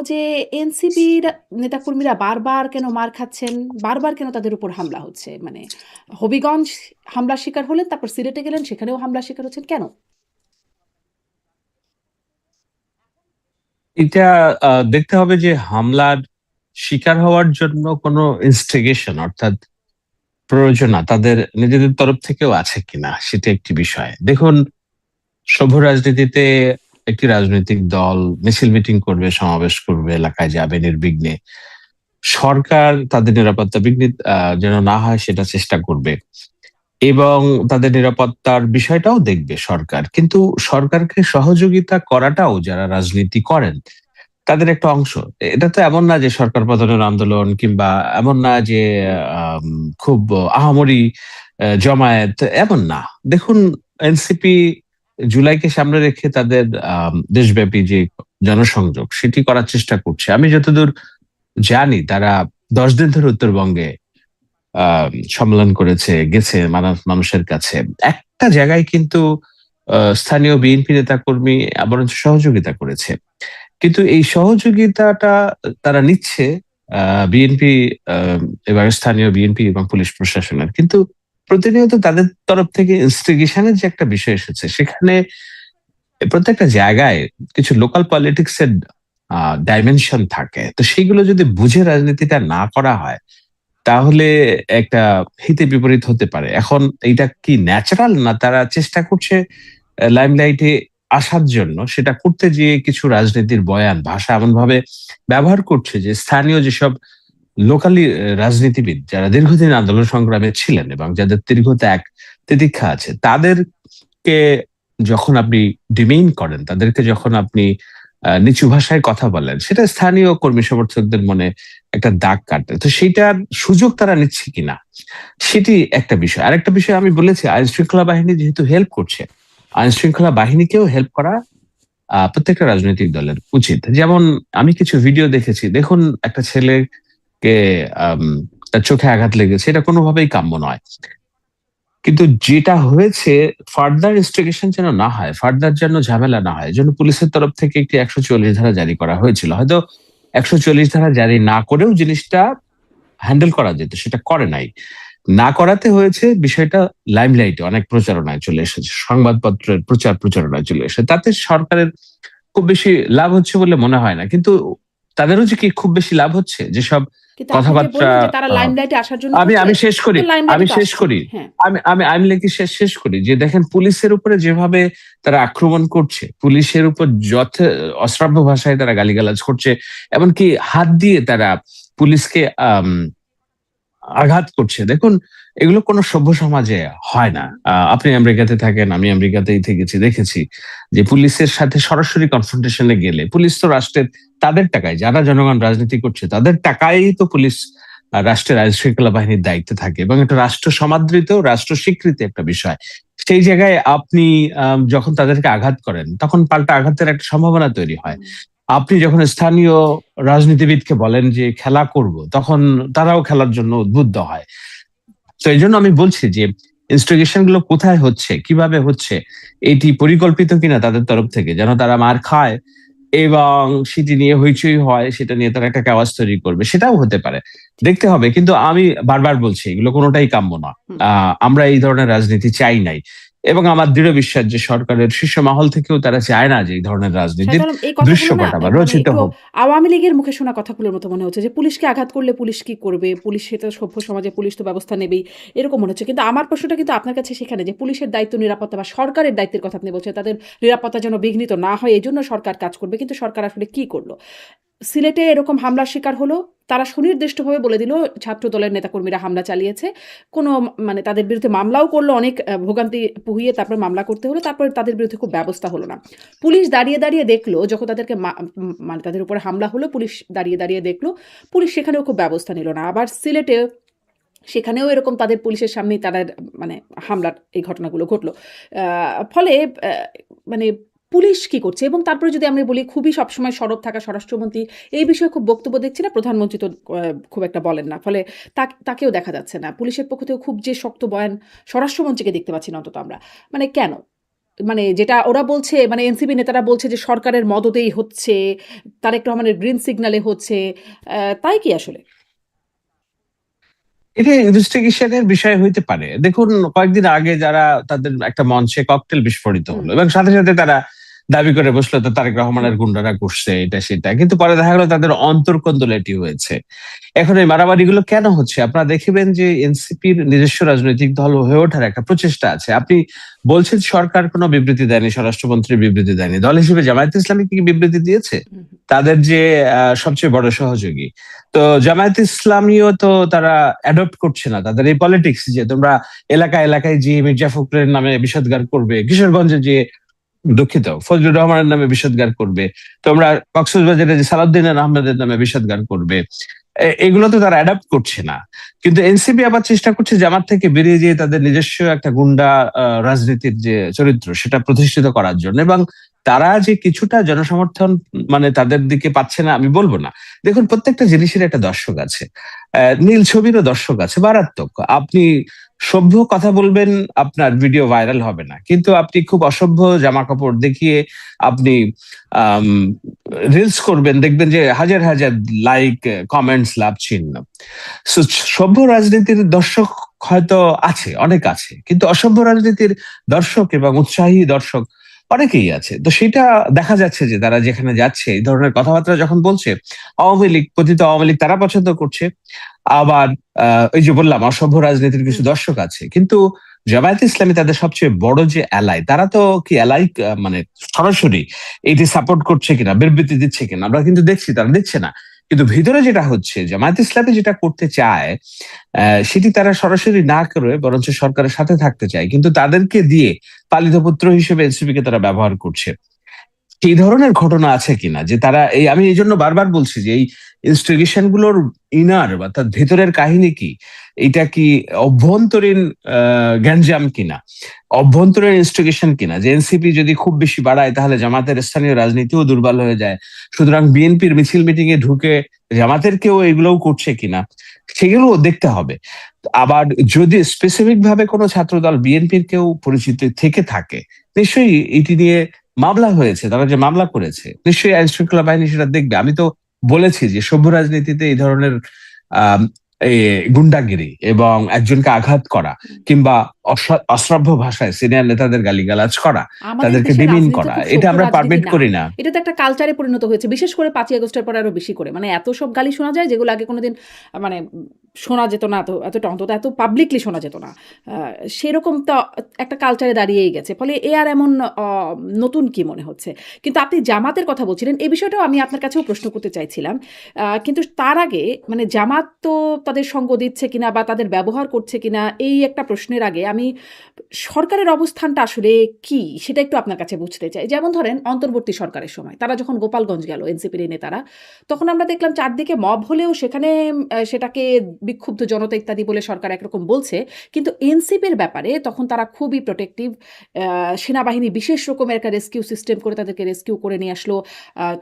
যে এনসিপির নেতাকর্মীরা বারবার কেন মার খাচ্ছেন, বারবার কেন তাদের উপর হামলা হচ্ছে? মানে হবিগঞ্জ হামলার শিকার হলেন, তারপর সিলেটে গেলেন, সেখানেও হামলার শিকার হচ্ছেন কেন? এটা দেখতে হবে যে হামলার শিকার হওয়ার জন্য কোনো ইনস্টিগেশন অর্থাৎ প্রয়োজনা তাদের নিজেদের তরফ থেকেও আছে কিনা সেটা একটি বিষয়। দেখুন, সভ্য রাজনীতিতে একটি রাজনৈতিক দল মিছিল মিটিং করবে, সমাবেশ করবে, এলাকায় যাবে নির্বিঘ্নে। সরকার তাদের নিরাপত্তা বিঘ্নিত যেন না হয় সেটা চেষ্টা করবে এবং তাদের নিরাপত্তার বিষয়টাও দেখবে সরকার। কিন্তু সরকারকে সহযোগিতা করাটাও যারা রাজনীতি করেন তাদের একটা অংশ। এটা তো এমন না যে সরকার পতনের আন্দোলন কিংবা এমন না যে আম, খুব আহামরি জমায়েত, এমন না। দেখুন, এনসিপি জুলাইকে সামনে রেখে তাদের দেশব্যাপী যে জনসংযোগ সেটি করার চেষ্টা করছে। আমি যতদূর জানি তারা 10 দিন ধরে উত্তরবঙ্গে সম্মেলন করেছে, গেছে মানুষের কাছে। একটা জায়গায় কিন্তু স্থানীয় বিএনপি নেতা কর্মী বরঞ্চ সহযোগিতা করেছে। কিন্তু এই সহযোগিতাটা তারা নিচ্ছে বিএনপি, এবার স্থানীয় বিএনপি এবং পুলিশ প্রশাসনের। কিন্তু প্রতিনিয়ত তাদের তরফ থেকে ইনস্টিগেশনের যে একটা বিষয় এসেছে, সেখানে প্রত্যেকটা জায়গায় কিছু লোকাল পলিটিক্স এর ডাইমেনশন থাকে। তো সেইগুলো যদি বুঝে রাজনীতিটা না করা হয় তাহলে একটা হিতে বিপরীত হতে পারে। এখন এইটা কি ন্যাচারাল, না তারা চেষ্টা করছে লাইমলাইটে আসার জন্য? সেটা করতে গিয়ে কিছু রাজনীতির বয়ান ভাষা এমন ভাবে ব্যবহার করছে যে স্থানীয় যেসব লোকালি রাজনীতিবিদ যারা দীর্ঘদিন আন্দোলন সংগ্রামে ছিলেন এবং যাদের দীর্ঘ ত্যাগ তিতিক্ষা আছে, তাদেরকে যখন আপনি ডিমেইন করেন, তাদেরকে যখন আপনি নিচু ভাষায় কথা বলেন, সেটা স্থানীয় কর্মী সমর্থকদের মনে একটা দাগ কাটে। তো সেইটার সুযোগ তারা নিচ্ছে কিনা সেটি একটা বিষয়। আরেকটা বিষয় আমি বলেছি, আইন শৃঙ্খলা বাহিনী যেহেতু হেল্প করছে, আইন শৃঙ্খলা বাহিনীকেও হেল্প করা প্রত্যেকটা রাজনৈতিক দলের উচিত। যেমন আমি কিছু ভিডিও দেখেছি, দেখুন একটা ছেলেকে আম, তার চোখে আঘাত লেগেছে, এটা কোনোভাবেই কাম্য নয়। কিন্তু যেটা হয়েছে, ফার্দার ইনভেস্টিগেশন যেন না হয়, ফার্দার যেন ঝামেলা না হয়, জন্য পুলিশের তরফ থেকে একটি 144 ধারা জারি করা হয়েছিল। হয়তো 144 ধারা জারি না করেও জিনিসটা হ্যান্ডেল করা যেত, সেটা করে নাই। না করাতে হয়েছে বিষয়টা লাইমলাইটে অনেক প্রচারণায় চলে এসেছে, সংবাদপত্রের প্রচার প্রচারণায় চলে এসেছে। তাতে সরকারের খুব বেশি লাভ হচ্ছে বলে মনে হয় না। কিন্তু তাদেরও যে কি খুব বেশি লাভ হচ্ছে যেসব কিন্তু আপনি যে কথাবার্তা। বললেন যে তারা আহ, লাইমলাইটে আসার জন্য আমি করছে, আমি শেষ করি, তো লাইমলাইটে আমি তো শেষ আসছেন। করি হ্যাঁ। আমি লেখি শেষ শেষ করি যে দেখেন, পুলিশের উপরে যেভাবে তারা আক্রমণ করছে, পুলিশের উপর অশ্রাব্য ভাষায় তারা গালিগালাজ করছে, এমনকি হাত দিয়ে তারা পুলিশকে আঘাত করছে। দেখুন, এগুলো কোনো সভ্য সমাজে হয় না। আপনি আমেরিকাতে থাকেন, আমি আমেরিকাতেই থেকেছি, দেখেছি যে পুলিশের সাথে সরাসরি কনফ্রন্টেশনে গেলে, পুলিশ তো রাষ্ট্রের, তাদের টাকায় যারা জনগণ রাজনীতি করছে তাদের টাকায় তো পুলিশ রাষ্ট্রের আইন শৃঙ্খলা বাহিনীর দায়িত্বে থাকে এবং এটা রাষ্ট্র সমাদৃত, রাষ্ট্র স্বীকৃতি একটা বিষয়। সেই জায়গায় আপনি যখন তাদেরকে আঘাত করেন, তখন পাল্টা আঘাতের একটা সম্ভাবনা তৈরি হয়। হুম। আপনি যখন স্থানীয় রাজনীতিবিদকে বলেন যে খেলা করব, তখন তারাও খেলার জন্য উদ্বুদ্ধ হয়। তো এই জন্য আমি বলছি যে ইনস্টিগেশন গুলো কোথায় হচ্ছে, কিভাবে হচ্ছে, এটি পরিকল্পিত কিনা তাদের তরফ থেকে, যেন তারা মার খায় এবং সেটি নিয়ে হইচই হয়, সেটা নিয়ে তারা একটা কাওয়াজ তৈরি করবে, সেটাও হতে পারে। ঠিক। দেখতে হবে। কিন্তু আমি বারবার বলছি এগুলো কোনোটাই কাম্য না। হুম। আমরা এই ধরনের রাজনীতি চাই নাই এবং আমার দৃঢ় বিশ্বাস যে সরকারের শীর্ষ মহল থেকেও তারা চায় না যে এই ধরনের রাজনীতির শাহজালাল, এই কথাগুলো না দৃশ্যপট আবার মানে রচিত একটু হোক। আওয়ামী লীগের মুখে শোনা কথাগুলোর মতো মনে হচ্ছে যে পুলিশকে আঘাত করলে পুলিশ কি করবে? পুলিশ সেটা সভ্য সমাজে পুলিশ তো ব্যবস্থা নেবেই। এরকম মনে হচ্ছে। কিন্তু আমার প্রশ্নটা কিন্তু আপনার কাছে সেখানে যে পুলিশের দায়িত্ব নিরাপত্তা বা সরকারের দায়িত্বের কথা আপনি বলছেন। তাদের নিরাপত্তা যেন বিঘ্নিত না হয় এজন্য সরকার কাজ করবে। কিন্তু সরকার আসলে কি করল? সিলেটে এরকম হামলার শিকার হলো। তারা সুনির্দিষ্টভাবে বলে দিল ছাত্র দলের নেতাকর্মীরা হামলা চালিয়েছে। কোনো মানে তাদের বিরুদ্ধে মামলাও করল অনেক ভোগান্তি পুহিয়ে তারপরে মামলা করতে হলো। তারপরে তাদের বিরুদ্ধে খুব ব্যবস্থা হলো না। পুলিশ দাঁড়িয়ে, দাঁড়িয়ে দেখলো যখন তাদেরকে মানে তাদের উপরে হামলা হলো পুলিশ দাঁড়িয়ে, দাঁড়িয়ে দেখলো। পুলিশ সেখানেও খুব ব্যবস্থা নিল না। আবার সিলেটে সেখানেও এরকম তাদের পুলিশের সামনেই তারা মানে হামলার এই ঘটনাগুলো ঘটলো। ফলে মানে পুলিশ কি করছে? এবং তারপরে যদি আমি বলি খুবই সবসময় সরব থাকা স্বরাষ্ট্রমন্ত্রী এই বিষয়ে খুব বক্তব্য দেখছি না। প্রধানমন্ত্রী তো খুব একটা বলেন না। ফলে তাকেও দেখা যাচ্ছে না। পুলিশের পক্ষ থেকেও খুব যে শক্ত বয়ান স্বরাষ্ট্রমন্ত্রীকে দেখতে পাচ্ছি না অন্তত আমরা। মানে কেন? মানে যেটা ওরা বলছে, মানে এনসিপি নেতারা বলছে যে সরকারের মদতেই হচ্ছে, তারেক রহমানের গ্রিন সিগন্যালে হচ্ছে, তাই কি আসলে? এটা ইনভেস্টিগেশনের বিষয় হইতে পারে। দেখুন, কয়েকদিন আগে যারা তাদের একটা মঞ্চে ককটেল বিস্ফোরিত হুম, হলো এবং সাথে সাথে তারা দাবি করে বসলো তো তারেক হুম, রহমানের গুন্ডারা করছে এটা সেটা, কিন্তু পরে দেখা গেলো তাদের অন্তর্কন্দল এটি হয়েছে। এখন এই মারামারিগুলো কেন হচ্ছে? আপনারা দেখবেন যে এনসিপির নিজস্ব রাজনৈতিক দল হয়ে ওঠার একটা প্রচেষ্টা আছে। আপনি বলছেন সরকার কোনো বিবৃতি দেয়নি, স্বরাষ্ট্রমন্ত্রী বিবৃতি দেয়নি, দল হিসেবে জামায়াত ইসলামী কি বিবৃতি দিয়েছে? হুম, তাদের যে সবচেয়ে বড় সহযোগী, তো জামায়াত ইসলামীও তো তারা অ্যাডপ্ট করছে না তাদের এই পলিটিক্স, যে তোমরা এলাকা এলাকায় যে মির্জা ফখরুলের নামে বিষোদ্গার করবে, কিশোরগঞ্জে যে দুঃখিত ফজলুর রহমানের নামে বিষোদ্গার করবে, তোমরা কক্সবাজারে যে সালাউদ্দিন আহমেদের নামে বিষোদ্গার করবে, এগুলো তো তারা অ্যাডাপ্ট করছে না। কিন্তু এনসিপি আবার চেষ্টা করছে জামাত থেকে বেরিয়ে যেয়ে তাদের নিজস্ব একটা গুন্ডা রাজনীতির যে চরিত্র সেটা প্রতিষ্ঠিত করার জন্য, এবং তারা যে কিছুটা জনসমর্থন মানে তাদের দিকে পাচ্ছে না আমি বলবো না। দেখুন, প্রত্যেকটা জিনিসের একটা দর্শক আছে, নীল ছবিরও দর্শক আছে মারাত্মক। আপনি সভ্য কথা বলবেন, আপনার ভিডিও ভাইরাল হবে না, কিন্তু আপনি খুব অসভ্য জামা কাপড় দেখিয়ে আপনি রিলস করবেন, দেখবেন যে হাজার হাজার লাইক, কমেন্টস, লাভ চিহ্ন। So, সভ্য রাজনীতির দর্শক হয়তো আছে, অনেক আছে, কিন্তু অসভ্য রাজনীতির দর্শক এবং উৎসাহী দর্শক অনেকেই আছে। তো সেটা দেখা যাচ্ছে যে তারা যেখানে যাচ্ছে এই ধরনের কথাবার্তা যখন বলছে, আওয়ামী লীগ, পতিত আওয়ামী লীগ তারা পছন্দ করছে। আবার ওই যে বললাম অসভ্য রাজনীতির কিছু হুম। দর্শক আছে, কিন্তু জামায়াত ইসলামী তাদের সবচেয়ে বড় যে অ্যালাই, তারা তো কি অ্যালাই মানে সরাসরি এটি সাপোর্ট করছে কিনা, বিবৃতি দিচ্ছে কিনা আমরা কিন্তু দেখছি, তারা দিচ্ছে না। কিন্তু ভিতরে যেটা হচ্ছে, জামায়াত ইসলামী যেটা করতে চায় সেটি তারা সরাসরি না করে বরঞ্চ সরকারের সাথে থাকতে চায়, কিন্তু তাদেরকে দিয়ে পালিত পুত্র হিসেবে এনসিপি কে তারা ব্যবহার করছে। এই ধরনের ঘটনা আছে কিনা, যে তারা এই, আমি এই জন্য বারবার বলছি যে এই ইনস্টিগেশন গুলোর ইনার বা তার ভেতরের কাহিনী কি, এটা কি অভ্যন্তরীণ গ্যাঞ্জাম কিনা, অভ্যন্তরীণ ইনস্টিগেশন কিনা, যে এনসিপি যদি খুব বেশি বাড়ায় তাহলে জামাতের স্থানীয় রাজনীতিও দুর্বল হয়ে যায়, সুতরাং বিএনপির মিছিল মিটিং এ ঢুকে জামাতের কেউ এগুলোও করছে কিনা, সেগুলো দেখতে হবে। আবার যদি স্পেসিফিক ভাবে কোনো ছাত্রদল বিএনপির কেউ পরিচিত থেকে থাকে, নিশ্চয়ই এটি নিয়ে মামলা হয়েছে, তারা যে মামলা করেছে নিশ্চয়ই আইন শৃঙ্খলা বাহিনী সেটা দেখবে। আমি তো বলেছি যে সভ্য রাজনীতিতে এই ধরনের আহ গুন্ডাগিরি এবং একজনকে আঘাত করা কিংবা অশ্রাব্য ভাষায় সিনিয়র নেতাদের গালিগালাজ করা, আমাদের তাদেরকে দেশের ডিমিন রাজনীতি তো করা, খুব এটা সভ্য আমরা রাজনীতি পারমিট না। করি না। এটা তো একটা কালচারে পরিণত হয়েছে। বিশেষ করে ৫ই আগস্টের পরে আরো বেশি করে। মানে এত সব গালি শোনা যায় যেগুলো আগে কোনোদিন মানে শোনা যেত না, এতটা অন্তত এত পাবলিকলি শোনা যেত না। আ সেরকম তো একটা কালচারে দাঁড়িয়েই গেছে। ফলে এ আর এমন অ নতুন কি মনে হচ্ছে? কিন্তু আপনি জামাতের কথা বলছিলেন, এই বিষয়টাও আমি আপনার কাছেও প্রশ্ন করতে চাইছিলাম। কিন্তু তার আগে মানে জামাত তো তাদের সঙ্গ দিচ্ছে কিনা বা তাদের ব্যবহার করছে কিনা, এই একটা প্রশ্নের আগে আমি সরকারের অবস্থানটা আসলে কি সেটা একটু আপনার কাছে বুঝতে চাই। যেমন ধরেন অন্তর্বর্তী সরকারের সময় তারা যখন গোপালগঞ্জ গেল এনসিপির এই নেতারা, তখন আমরা দেখলাম চারদিকে মব হলেও সেখানে সেটাকে বিক্ষুব্ধ জনতা ইত্যাদি বলে সরকার একরকম বলছে। কিন্তু এনসিপির ব্যাপারে তখন তারা খুবই প্রোটেক্টিভ। সেনাবাহিনী বিশেষ রকমের একটা রেস্কিউ সিস্টেম করে তাদেরকে রেস্কিউ করে নিয়ে আসলো।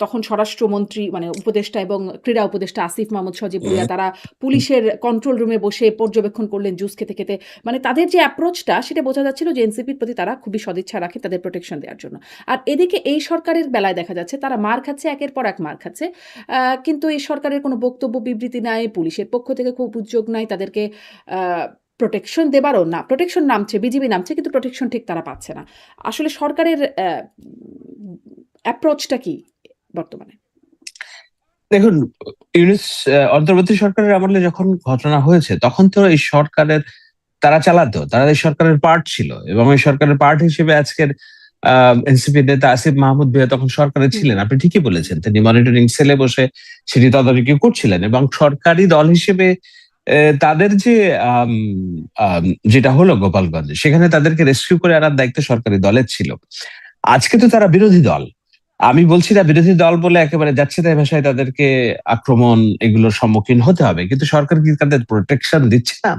তখন স্বরাষ্ট্রমন্ত্রী মানে উপদেষ্টা এবং ক্রীড়া উপদেষ্টা আসিফ মাহমুদ সজীব ভুঁইয়া তারা পুলিশের কন্ট্রোল রুমে বসে পর্যবেক্ষণ করলেন জুস খেতে খেতে। মানে তাদের যে অ্যাপ্রোচটা সেটা বোঝা যাচ্ছিল যে এনসিপির প্রতি তারা খুবই সদিচ্ছা রাখে তাদের প্রোটেকশন দেওয়ার জন্য। আর এদিকে এই সরকারের বেলায় দেখা যাচ্ছে তারা মার খাচ্ছে, একের পর এক মার খাচ্ছে। কিন্তু এই সরকারের কোনো বক্তব্য বিবৃতি নাই, পুলিশের পক্ষ থেকে খুব উদ্যোগ নাই তাদেরকে প্রোটেকশন দেবারও না। প্রোটেকশন নামছে, বিজিবি নামছে, কিন্তু প্রোটেকশন ঠিক তারা পাচ্ছে না। আসলে সরকারের অ্যাপ্রোচটা কি বর্তমানে? দেখুন, ইউনুস অন্তর্বর্তী সরকারের আমলে যখন ঘটনা হয়েছে তখন তো এই সরকারের তারা চালাতো, তারা এই সরকারের পার্ট ছিল, এবং এই সরকারের পার্ট হিসেবে আজকের এনসিপি নেতা আসিফ মাহমুদ ভাইয়া তখন সরকারে হুম, ছিলেন। আপনি ঠিকই বলেছেন, তিনি মনিটরিং সেলে বসে সেটি তদারকি করছিলেন, এবং সরকারি দল হিসেবে তাদের যে আম, আম, যেটা হলো গোপালগঞ্জে, সেখানে তাদেরকে রেস্কিউ করে আনার দায়িত্ব সরকারি দলের ছিল। আজকে তো তারা বিরোধী দল। আমি বলছি না বিরোধী দল বলে একেবারে যাচ্ছে তাই ভাষায় তাদেরকে আক্রমণ এগুলোর সম্মুখীন হতে হবে, কিন্তু সরকার কি তাদের প্রোটেকশন দিচ্ছে না?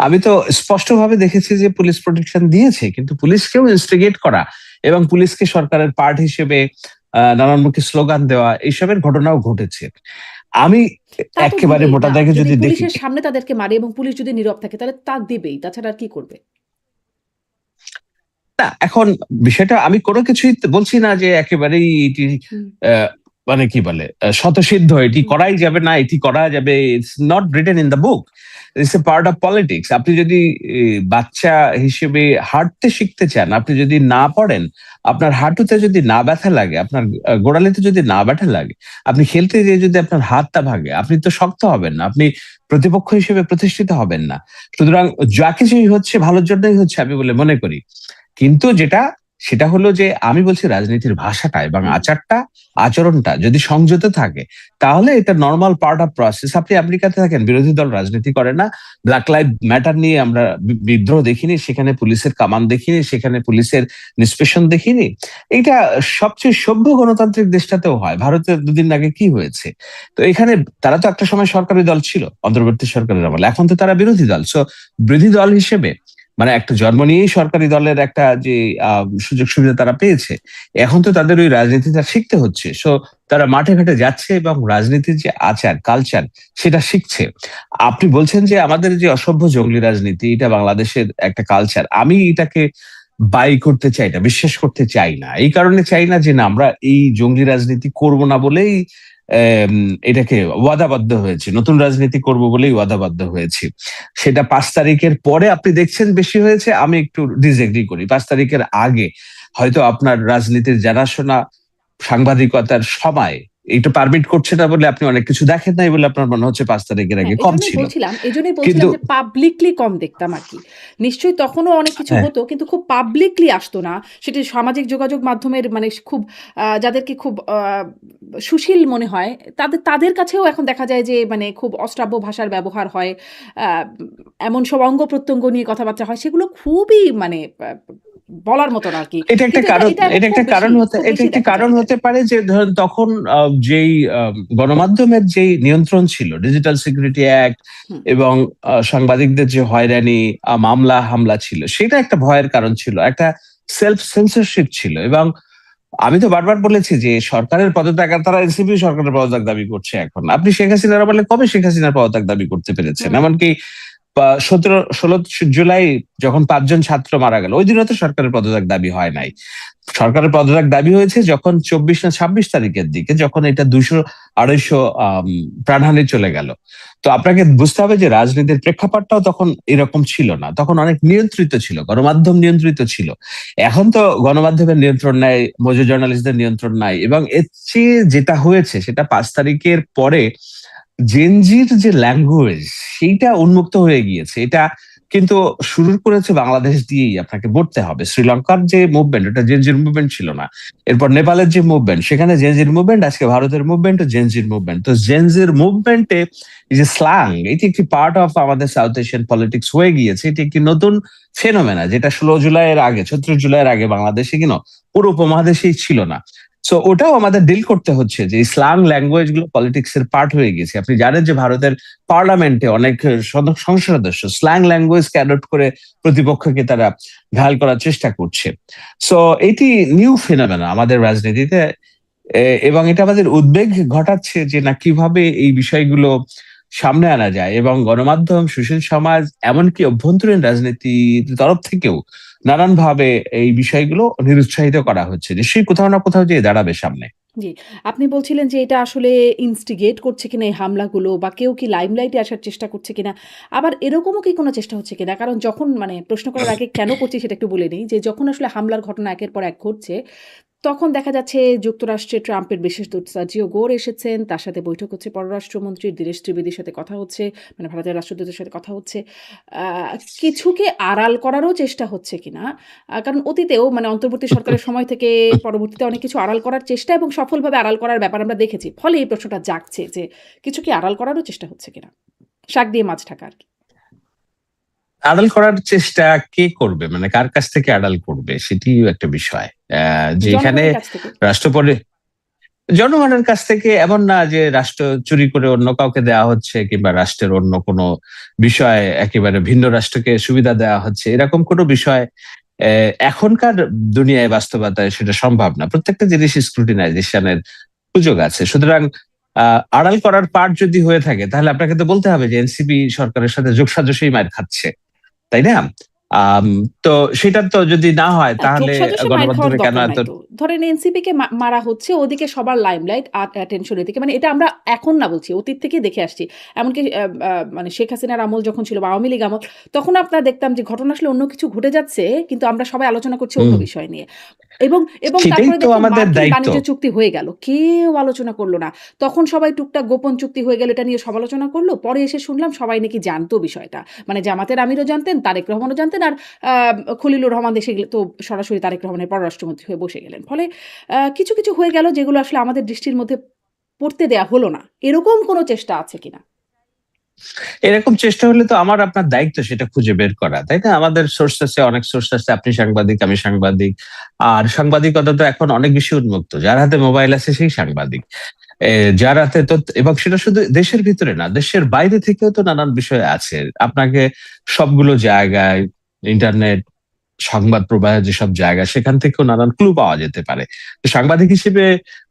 আমি তো স্পষ্টভাবে দেখেছি যে পুলিশ প্রোটেকশন দিয়েছে, কিন্তু পুলিশকেও ইনস্টিগেট করা এবং পুলিশকে সরকারের পার্ট হিসেবে নানানমুখী স্লোগান দেওয়া, এইসবের ঘটনাও ঘটেছে। আমি তা তো একেবারে দিবেই মোটা না। দাগে যদি যদি দেখি, পুলিশের সামনে তাদেরকে মারে এবং পুলিশ যদি নীরব থাকে তাহলে তা দিবেই। তাছাড়া আর কি করবে? না, এখন বিষয়টা আমি কোনো কিছুই বলছি না যে একেবারেই এটি হুম, আহ, মানে কি বলে স্বতঃসিদ্ধ, এটি হুম, করাই যাবে না, এটি করা যাবে, it's not written in the book, it's a part of politics. আপনি যদি বাচ্চা হিসেবে হাঁটতে শিখতে চান, আপনি যদি না পড়েন, আপনার হাঁটুতে যদি না ব্যথা লাগে, আপনার গোড়ালিতে যদি না ব্যথা লাগে, আপনি খেলতে গিয়ে যদি আপনার হাতটা ভাগে, আপনি তো শক্ত হবেন না, আপনি প্রতিপক্ষ হিসেবে প্রতিষ্ঠিত হবেন না। সুতরাং যা কিছুই হচ্ছে ভালোর জন্যই হচ্ছে আমি বলে মনে করি। কিন্তু সেটা হলো যে আমি বলছি রাজনীতির ভাষাটা এবং হুম। আচরণটা যদি সংযত থাকে, তাহলে এটা নর্মাল পার্ট অফ প্রসেস। আপনি আমেরিকাতে থাকেন, বিরোধী দল রাজনীতি করে না, ব্ল্যাক লাইভ ম্যাটার নিয়ে আমরা বিদ্রোহ দেখিনি, সেখানে পুলিশের কামান দেখিনি, সেখানে পুলিশের নিষ্পেষণ দেখিনি। এটা সবচেয়ে সভ্য গণতান্ত্রিক দেশটাতেও হয়। ভারতের দুদিন আগে কি হয়েছে? তো এখানে তারা তো একটা সময় সরকারি দল ছিল অন্তর্বর্তী সরকারের আমলে, এখন তো তারা বিরোধী দল। সো বিরোধী দল হিসেবে মানে একটা জন্ম নিয়েই সরকারি দলের একটা যে সুযোগ সুবিধা তারা পেয়েছে, এখন তো তাদের ওই রাজনীতিটা শিখতে হচ্ছে। সো তারা মাঠে ঘাটে যাচ্ছে এবং রাজনীতির যে আচার কালচার সেটা শিখছে। আপনি বলছেন যে আমাদের যে অসভ্য জঙ্গলি রাজনীতি, এটা বাংলাদেশের একটা কালচার, আমি এটাকে বাই করতে চাই না, বিশ্বাস করতে চাই না। এই কারণে চাই না যে না, আমরা এই জঙ্গলি রাজনীতি করব না বলেই এটাকে ওয়াদাবদ্ধ হয়েছে, নতুন রাজনীতি করব বলেই ওয়াদাবদ্ধ হয়েছি। সেটা 5 তারিখের পরে আপনি দেখছেন বেশি হয়েছে, আমি একটু ডিসএগ্রি করি। 5 তারিখের আগে হয়তো আপনার রাজনীতির জানাশোনা, সাংবাদিকতার সময় এটা পারমিট করছে না বলে আপনি অনেক কিছু দেখেন নাই বলে আপনার মনে হচ্ছে 5 তারিখের হ্যাঁ, আগে কম ছিল। এজন্যই কিন্তু বলছিলাম যে পাবলিকলি কম দেখতাম আরকি। নিশ্চয়ই তখনও অনেক কিছু হ্যাঁ, হতো কিন্তু খুব পাবলিকলি আসতো না। সেটি সামাজিক যোগাযোগ মাধ্যমের মানে খুব যাদেরকে খুব সুশীল মনে হয় তাদের কাছেও এখন দেখা যায় যে মানে খুব অশ্রাব্য ভাষার ব্যবহার হয়। আ এমন সব অঙ্গ-প্রত্যঙ্গ নিয়ে কথাবার্তা হয় সেগুলো খুবই মানে বলার মতো না আরকি। এটা একটা কিন্তু কারণ, এটা এখন খুব এটা বেশি একটি দেখা কারণ যায়। হতে পারে যে ধরেন তখন যেই গণমাধ্যমের যেই নিয়ন্ত্রণ ছিল, ডিজিটাল সিকিউরিটি অ্যাক্ট হুম, এবং সাংবাদিকদের যে হয়রানি, মামলা হামলা ছিল, সেটা একটা ভয়ের কারণ ছিল, একটা সেলফ সেন্সরশিপ ছিল। এবং আমি তো বারবার বলেছি যে সরকারের পদত্যাগ, আর তারা এনসিপি সরকারের পদত্যাগ দাবি করছে এখন। আপনি শেখ হাসিনার আমলে কবে শেখ হাসিনার পদত্যাগ দাবি করতে পেরেছেন? হুম, এমনকি 16 জুলাই যখন 5 জন ছাত্র মারা গেল, ওই দিনও তো সরকারের পদত্যাগ দাবি হয় নাই। সরকারের পদত্যাগ দাবি হয়েছে যখন 24 না 26 তারিখের দিকে, যখন এটা 200-250 প্রাণহানি চলে গেল। তো আপনাকে বুঝতে হবে যে রাজনীতির প্রেক্ষাপটটাও তখন এরকম ছিল না, তখন অনেক নিয়ন্ত্রিত ছিল, গণমাধ্যম নিয়ন্ত্রিত ছিল। এখন তো গণমাধ্যমের নিয়ন্ত্রণ নাই, মজুর জার্নালিস্টদের নিয়ন্ত্রণ নাই, এবং এর চেয়ে যেটা হয়েছে সেটা 5 তারিখের পরে জেনজির যে ল্যাঙ্গুয়েজ সেইটা উন্মুক্ত হয়ে গিয়েছে। এটা কিন্তু শুরু করেছে বাংলাদেশ দিয়েই, আপনাকে বলতে হবে। শ্রীলঙ্কার যে মুভমেন্ট, ওটা জেনজির মুভমেন্ট ছিল না। এরপর নেপালের যে মুভমেন্ট, সেখানে জেনজির মুভমেন্ট, আজকে ভারতের মুভমেন্ট, জেনজির মুভমেন্ট। তো জেনজির মুভমেন্টে এই যে স্ল্যাং, এটি একটি পার্ট অফ আমাদের সাউথ এশিয়ান পলিটিক্স হয়ে গিয়েছে। এটি একটি নতুন ফেনোমেনা, যেটা 16 জুলাইয়ের আগে, 36 জুলাইয়ের আগে বাংলাদেশে পুরো উপমহাদেশেই ছিল না। সো ওটাও আমাদের ডিল করতে হচ্ছে যে স্ল্যাং ল্যাঙ্গুয়েজ গুলো পলিটিক্স এর পার্ট হয়ে গেছে। আপনি জানেন যে ভারতের পার্লামেন্টে অনেক সংসদ সদস্য স্ল্যাং ল্যাঙ্গুয়েজকে অ্যাডপ্ট করে প্রতিপক্ষকে তারা ঘায়াল করার চেষ্টা করছে। সো এটি নিউ ফিনোমেনা আমাদের রাজনীতিতে, এবং এটা আমাদের উদ্বেগ ঘটাচ্ছে যে না, কিভাবে এই বিষয়গুলো সামনে আনা যায়। এবং গণমাধ্যম, সুশীল সমাজ, এমনকি অভ্যন্তরীণ রাজনীতির তরফ থেকেও নানান ভাবে এই বিষয়গুলো নিরুৎসাহিত করা হচ্ছে, নিশ্চয়ই কোথাও না কোথাও যেয়ে দাঁড়াবে সামনে। জি। আপনি বলছিলেন যে এটা আসলে ইনস্টিগেট করছে কিনা এই হামলাগুলো বা কেউ কি লাইমলাইটে আসার চেষ্টা করছে কিনা? আবার এরকমও কি কোনো চেষ্টা হচ্ছে কিনা? কারণ যখন মানে প্রশ্ন করার আগে কেন করছি সেটা একটু বলে নেই। যে যখন আসলে হামলার ঘটনা একের পর এক ঘটছে, তখন দেখা যাচ্ছে যুক্তরাষ্ট্রে ট্রাম্পের বিশেষ দূত সার্জিও গোর এসেছেন। তার সাথে বৈঠক হচ্ছে পররাষ্ট্রমন্ত্রীর, দীনেশ ত্রিবেদীর সাথে কথা হচ্ছে। মানে ভারতের রাষ্ট্রদূতের সাথে কথা হচ্ছে। আ কিছুকে আড়াল করারও চেষ্টা হচ্ছে কিনা? কারণ অতীতেও মানে অন্তর্বর্তী সরকারের সময় থেকে পরবর্তীতে অনেক কিছু আড়াল করার চেষ্টা এবং সফলভাবে আড়াল করার ব্যাপার আমরা দেখেছি। ফলে এই প্রশ্নটা জাগছে যে কিছু কি আড়াল করারও চেষ্টা হচ্ছে কিনা? শাক দিয়ে মাছ ঢাকা আরকি। আড়াল করার চেষ্টা কে করবে, মানে কার কাছ থেকে আড়াল করবে, সেটিও একটা বিষয়। যেখানে জনগণের কাছ থেকে। রাষ্ট্রপতি, জনগণের কাছ থেকে, এমন না যে রাষ্ট্র চুরি করে অন্য কাউকে দেওয়া হচ্ছে কিংবা রাষ্ট্রের অন্য কোনো বিষয় একেবারে ভিন্ন রাষ্ট্রকে সুবিধা দেওয়া হচ্ছে, এরকম কোনো বিষয় এখনকার দুনিয়ায় বাস্তবতায় সেটা সম্ভব না। প্রত্যেকটা জিনিস স্ক্রুটিনাইজেশনের সুযোগ আছে। সুতরাং আড়াল করার পার্ট যদি হয়ে থাকে, তাহলে আপনাকে তো বলতে হবে যে এনসিপি সরকারের সাথে যোগসাজশেই মার খাচ্ছে, তাই না? আম, তো সেটা তো যদি না হয় তাহলে যোগসাজশে মাইর খাওয়ার গণমাধ্যমে কেন দরকার এত? নাই তো। ধরেন এনসিপি কে মারা হচ্ছে, ওদিকে সবার লাইমলাইট আর অ্যাটেনশন এদিকে। মানে এটা আমরা এখন না বলছি, অতীত থেকেই দেখে আসছি। এমনকি মানে শেখ হাসিনার আমল যখন ছিল বা আওয়ামী লীগ আমল, তখন আপনারা দেখতাম যে ঘটনা আসলে অন্য কিছু ঘটে যাচ্ছে, কিন্তু আমরা সবাই আলোচনা করছি অন্য হুম, বিষয় নিয়ে। এবং এবং সেটাই তারপরে তো দেখলাম আমাদের মার্কিন দায়িত্ব। বাণিজ্য চুক্তি হয়ে গেল। কেউ আলোচনা করল না। তখন সবাই টুকটাক গোপন চুক্তি হয়ে গেল, এটা নিয়ে সমালোচনা করল। পরে এসে শুনলাম সবাই নাকি জানতো বিষয়টা। মানে জামাতের আমিরও জানতেন, তারেক রহমানও জানতেন, আর আ খলিলুর রহমান দেশে গেলে তো সরাসরি তারেক রহমানের পররাষ্ট্রমন্ত্রী হয়ে বসে গেলেন। ফলে কিছু, কিছু হয়ে গেল যেগুলো আসলে আমাদের দৃষ্টির মধ্যে পড়তে দেয়া হলো না। এরকম কোনো চেষ্টা আছে কিনা? এরকম চেষ্টা হলে তো আমার আপনার দায়িত্ব সেটা খুঁজে বের করা, তাই না? আমাদের সোর্স আছে, অনেক সোর্স আছে। আপনি সাংবাদিক, আমি সাংবাদিক। আর সাংবাদিকতা তো এখন অনেক বেশি উন্মুক্ত। যার হাতে মোবাইল আছে সেই সাংবাদিক। এ, যার হাতে তো, এবং সেটা শুধু দেশের ভিতরে না, দেশের বাইরে থেকেও তো নানান বিষয় আছে। আপনাকে সবগুলো জায়গায় ইন্টারনেট, সংবাদ প্রবাহের যেসব জায়গা, সেখান থেকেও নানান ক্লু পাওয়া যেতে পারে। তো সাংবাদিক হিসেবে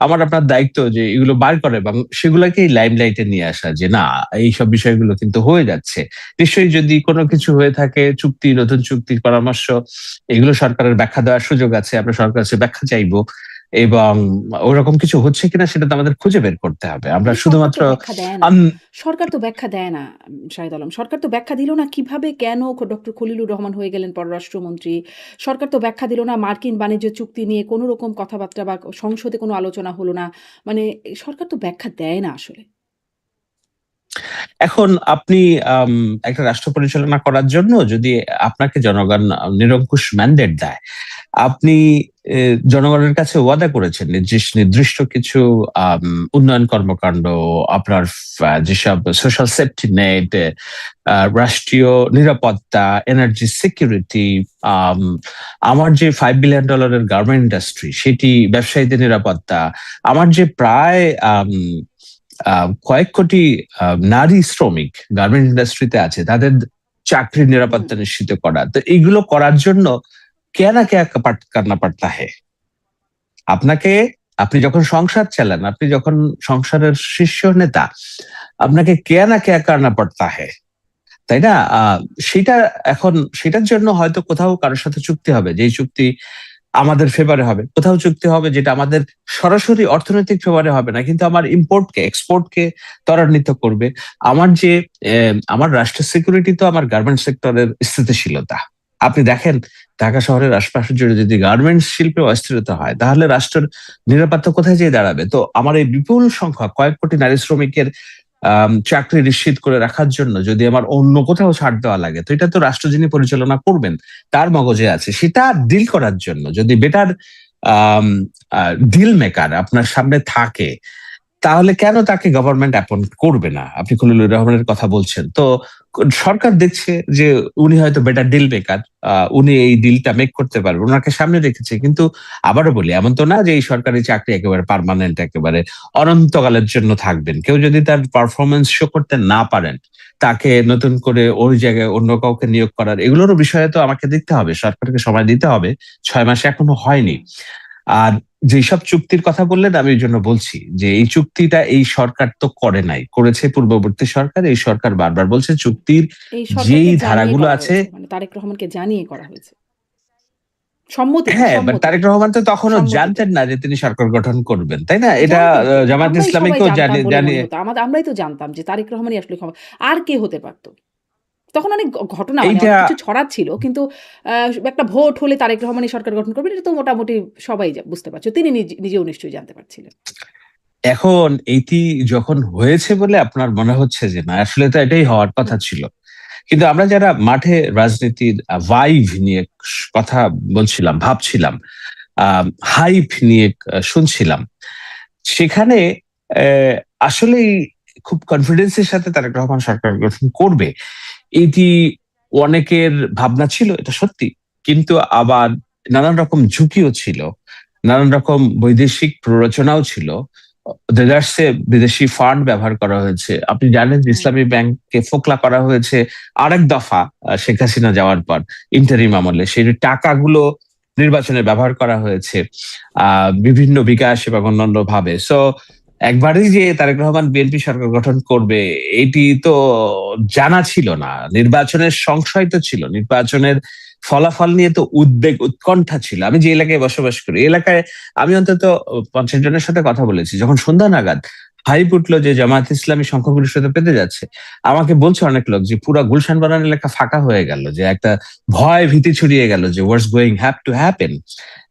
আমার আপনার দায়িত্ব যে এগুলো বার করে এবং সেগুলোকেই লাইমলাইটে নিয়ে আসা, যে না, এইসব বিষয়গুলো কিন্তু হয়ে যাচ্ছে। নিশ্চয়ই যদি কোনো কিছু হয়ে থাকে, চুক্তি, নতুন চুক্তির পরামর্শ, এগুলো সরকারের ব্যাখ্যা দেওয়ার সুযোগ আছে, আমরা সরকারের কাছে ব্যাখ্যা চাইবো। এবং ওরকম কিছু হচ্ছে কিনা সেটা তো আমাদের খুঁজে বের করতে হবে। আমরা কিন্তু সরকার শুধুমাত্র তো ব্যাখ্যা দেয় না। সরকার তো ব্যাখ্যা দেয় না, শাহিদ আলম। সরকার তো ব্যাখ্যা দিল না কিভাবে কেন ডক্টর খলিলুর রহমান হয়ে গেলেন পররাষ্ট্রমন্ত্রী। সরকার তো ব্যাখ্যা দিল না মার্কিন বাণিজ্য চুক্তি নিয়ে কোনো রকম কথাবার্তা বা সংসদে কোনো আলোচনা হলো না। মানে সরকার তো ব্যাখ্যা দেয় না আসলে। এখন আপনি আম, একটা রাষ্ট্র পরিচালনা করার জন্য যদি আপনাকে জনগণ নিরঙ্কুশ ম্যান্ডেট দেয়, আপনি জনগণের কাছে ওয়াদা করেছেন নির্দিষ্ট কিছু উন্নয়ন কর্মকাণ্ড, আপনার যেসব সোশ্যাল সেফটি নেট, রাষ্ট্রীয় নিরাপত্তা, এনার্জি সিকিউরিটি, আমার যে $5 বিলিয়ন গার্মেন্ট ইন্ডাস্ট্রি, সেটি, ব্যবসায়ীদের নিরাপত্তা, আমার যে প্রায় কয়েক কোটি নারী শ্রমিক গার্মেন্ট ইন্ডাস্ট্রিতে আছে, তাদের চাকরির হুম। নিরাপত্তা নিশ্চিত করা। তো এইগুলো করার জন্য কে না কে করনা পড়তা হে। আপনাকে, আপনি যখন সংসার চালান, আপনি যখন সংসারের শীর্ষ নেতা, আপনাকে কে না কে করনা পড়তা হে, তাই না? সেটা, এখন সেটার জন্য হয়তো কোথাও কারোর সাথে চুক্তি হবে, যেই চুক্তি আমাদের ফেভারে হবে। কোথাও চুক্তি হবে যেটা আমাদের সরাসরি অর্থনৈতিক ফেভারে হবে না, কিন্তু আমার ইম্পোর্টকে, এক্সপোর্টকে ত্বরান্বিত করবে। আমার যে আমার রাষ্ট্রের সিকিউরিটি তো আমার গার্মেন্টস সেক্টরের স্থিতিশীলতা। আপনি দেখেন, ঢাকা শহরের আশপাশে জুড়ে যদি গার্মেন্টস শিল্পে অস্থিরতা হয়, তাহলে রাষ্ট্রের নিরাপত্তা কোথায় যেয়ে দাঁড়াবে? তো আমার এই বিপুল সংখ্যক, কয়েক কোটি নারী শ্রমিকের চাকরি নিশ্চিত করে রাখার জন্য যদি আমার অন্য কোথাও ছাড় দেওয়া লাগে, তো এটা তো রাষ্ট্র যিনি পরিচালনা করবেন তার মগজে আছে। সেটা ডিল করার জন্য যদি বেটার ডিল মেকার আপনার সামনে থাকে, তাহলে কেন তাকে গভর্নমেন্ট অ্যাপয়েন্ট করবে না? আপনি খলিলুর রহমানের কথা বলছেন তো, সরকার দেখছে যে উনি হয়তো বেটার ডিল মেকার, উনি এই ডিলটা মেক করতে পারবেন, ওনাকে সামনে রেখেছে। কিন্তু আবারও বলি, এমন তো না যে এই সরকারি চাকরি একেবারে পার্মানেন্ট, একেবারে অনন্তকালের জন্য থাকবেন। কেউ যদি তার পারফরমেন্স শো করতে না পারেন, তাকে নতুন করে ওই জায়গায় অন্য কাউকে নিয়োগ করার, এগুলোরও বিষয়ে তো আমাকে দেখতে হবে, সরকারকে সময় দিতে হবে। 6 মাসে এখনো হয়নি। হুম। আর যেসব চুক্তির কথা বললেন, আমি এই জন্য বলছি যে এই চুক্তিটা এই সরকার তো করে নাই, করেছে পূর্ববর্তী সরকার। এই সরকার বারবার বলছে চুক্তির এই যেই সরকারকে জানিয়ে ধারাগুলো করা আছে। হয়েছে। মানে তারেক রহমানকে জানিয়ে করা হয়েছে। সম্মতিতে, হ্যাঁ, বাট সম্মতিতে, তারেক রহমান তো তখনও সম্মতিতে। জানতেন না যে তিনি সরকার গঠন করবেন, তাই না? এটা জানতেন তো। জামায়াত আমরাই সবাই ইসলামীকেও জানতাম বলে মনে জানিয়ে। হতো। আমরাই তো জানতাম যে তারেক রহমানই আসলে আর কে হতে পারত? তখন অনেক ঘটনা মানে এইটা অনেক কিছু ছড়াচ্ছিল। কিন্তু আ একটা ভোট হলে তারেক রহমানই সরকার গঠন করবেন, এটা তো মোটামুটি সবাই বুঝতে পারছে। তিনি নিজেও নিশ্চয়ই জানতে পারছিলেন। এখন এইটি যখন হয়েছে বলে আপনার মনে হচ্ছে যে না, আসলে তো এটাই হওয়ার কথা হুম, ছিল। কিন্তু আমরা যারা মাঠে রাজনীতির ভাইভ নিয়ে কথা বলছিলাম, ভাবছিলাম, হাইপ নিয়ে শুনছিলাম, সেখানে আসলেই খুব কনফিডেন্সের সাথে তারেক রহমান সরকার গঠন করবে, এটি অনেকের ভাবনা ছিল, এটা সত্যি। কিন্তু আবার নানান রকম ঝুঁকিও ছিল, নানান রকম বৈদেশিক প্ররোচনাও ছিল। দেদারসে বিদেশি ফান্ড ব্যবহার করা হয়েছে। আপনি জানেন যে হুম, ইসলামী ব্যাংককে ফোকলা করা হয়েছে আরেক দফা, শেখ হাসিনা যাওয়ার পর, ইন্টারিম আমলে। সেই টাকাগুলো নির্বাচনে ব্যবহার করা হয়েছে বিভিন্ন বিকাশ এবং অন্যান্য ভাবে। সো একবারই যে তারেক রহমান বিএনপি সরকার গঠন করবে, এটি তো জানা ছিল না। নির্বাচনের সংশয় তো ছিল, নির্বাচনের ফলাফল নিয়ে তো উদ্বেগ উৎকণ্ঠা ছিল। আমি যে এলাকায় বসবাস করি, এই এলাকায় আমি অন্তত 50 জনের সাথে কথা বলেছি। যখন সন্ধ্যা নাগাদ হাইপ উঠলো যে জামায়াত ইসলামী সংখ্যাগরিষ্ঠতা পেতে যাচ্ছে, আমাকে বলছে অনেক লোক যে পুরা গুলশান বানান এলাকা ফাঁকা হয়ে গেল, যে একটা ভয় ভীতি ছড়িয়ে গেল যে what's going have to happen.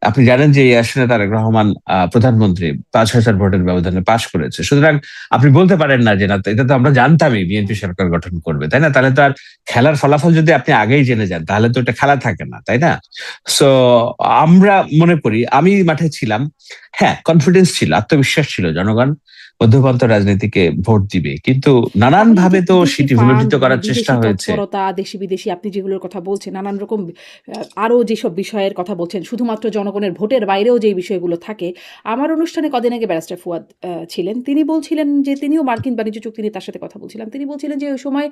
আপনি জানেন যে এই আসনে তারেক রহমান প্রধানমন্ত্রী 5,000 ভোটের ব্যবধানে পাশ করেছে। সুতরাং আপনি বলতে পারেন না যে না, এটা তো আমরা জানতামই বিএনপি সরকার গঠন করবে, তাই না? তাহলে তো আর খেলার ফলাফল যদি আপনি আগেই জেনে যান তাহলে তো এটা খেলা থাকে না, তাই না? সো আমরা মনে করি, আমি মাঠে ছিলাম, হ্যাঁ কনফিডেন্স ছিল, আত্মবিশ্বাস ছিল জনগণ মধ্যপন্থ রাজনীতিকে ভোট দিবে, কিন্তু নানান তাহলে এই যে ভাবে তো বিদেশি সেটি ফান্ড বিবেচিত মানে করার চেষ্টা বিদেশি হয়েছে। তৎপরতা, দেশি বিদেশি আপনি যেগুলোর কথা বলছেন, নানান রকম আরো যেসব বিষয়ের কথা বলছেন, শুধুমাত্র জনগণের ভোটের বাইরেও যে বিষয়গুলো থাকে। আমার অনুষ্ঠানে কদিন আগে ব্যারিস্টার ফুয়াদ ছিলেন। তিনি বলছিলেন যে তিনিও মার্কিন বাণিজ্য চুক্তি নিয়ে তার সাথে কথা বলছিলাম। তিনি বলছিলেন যে ওই সময়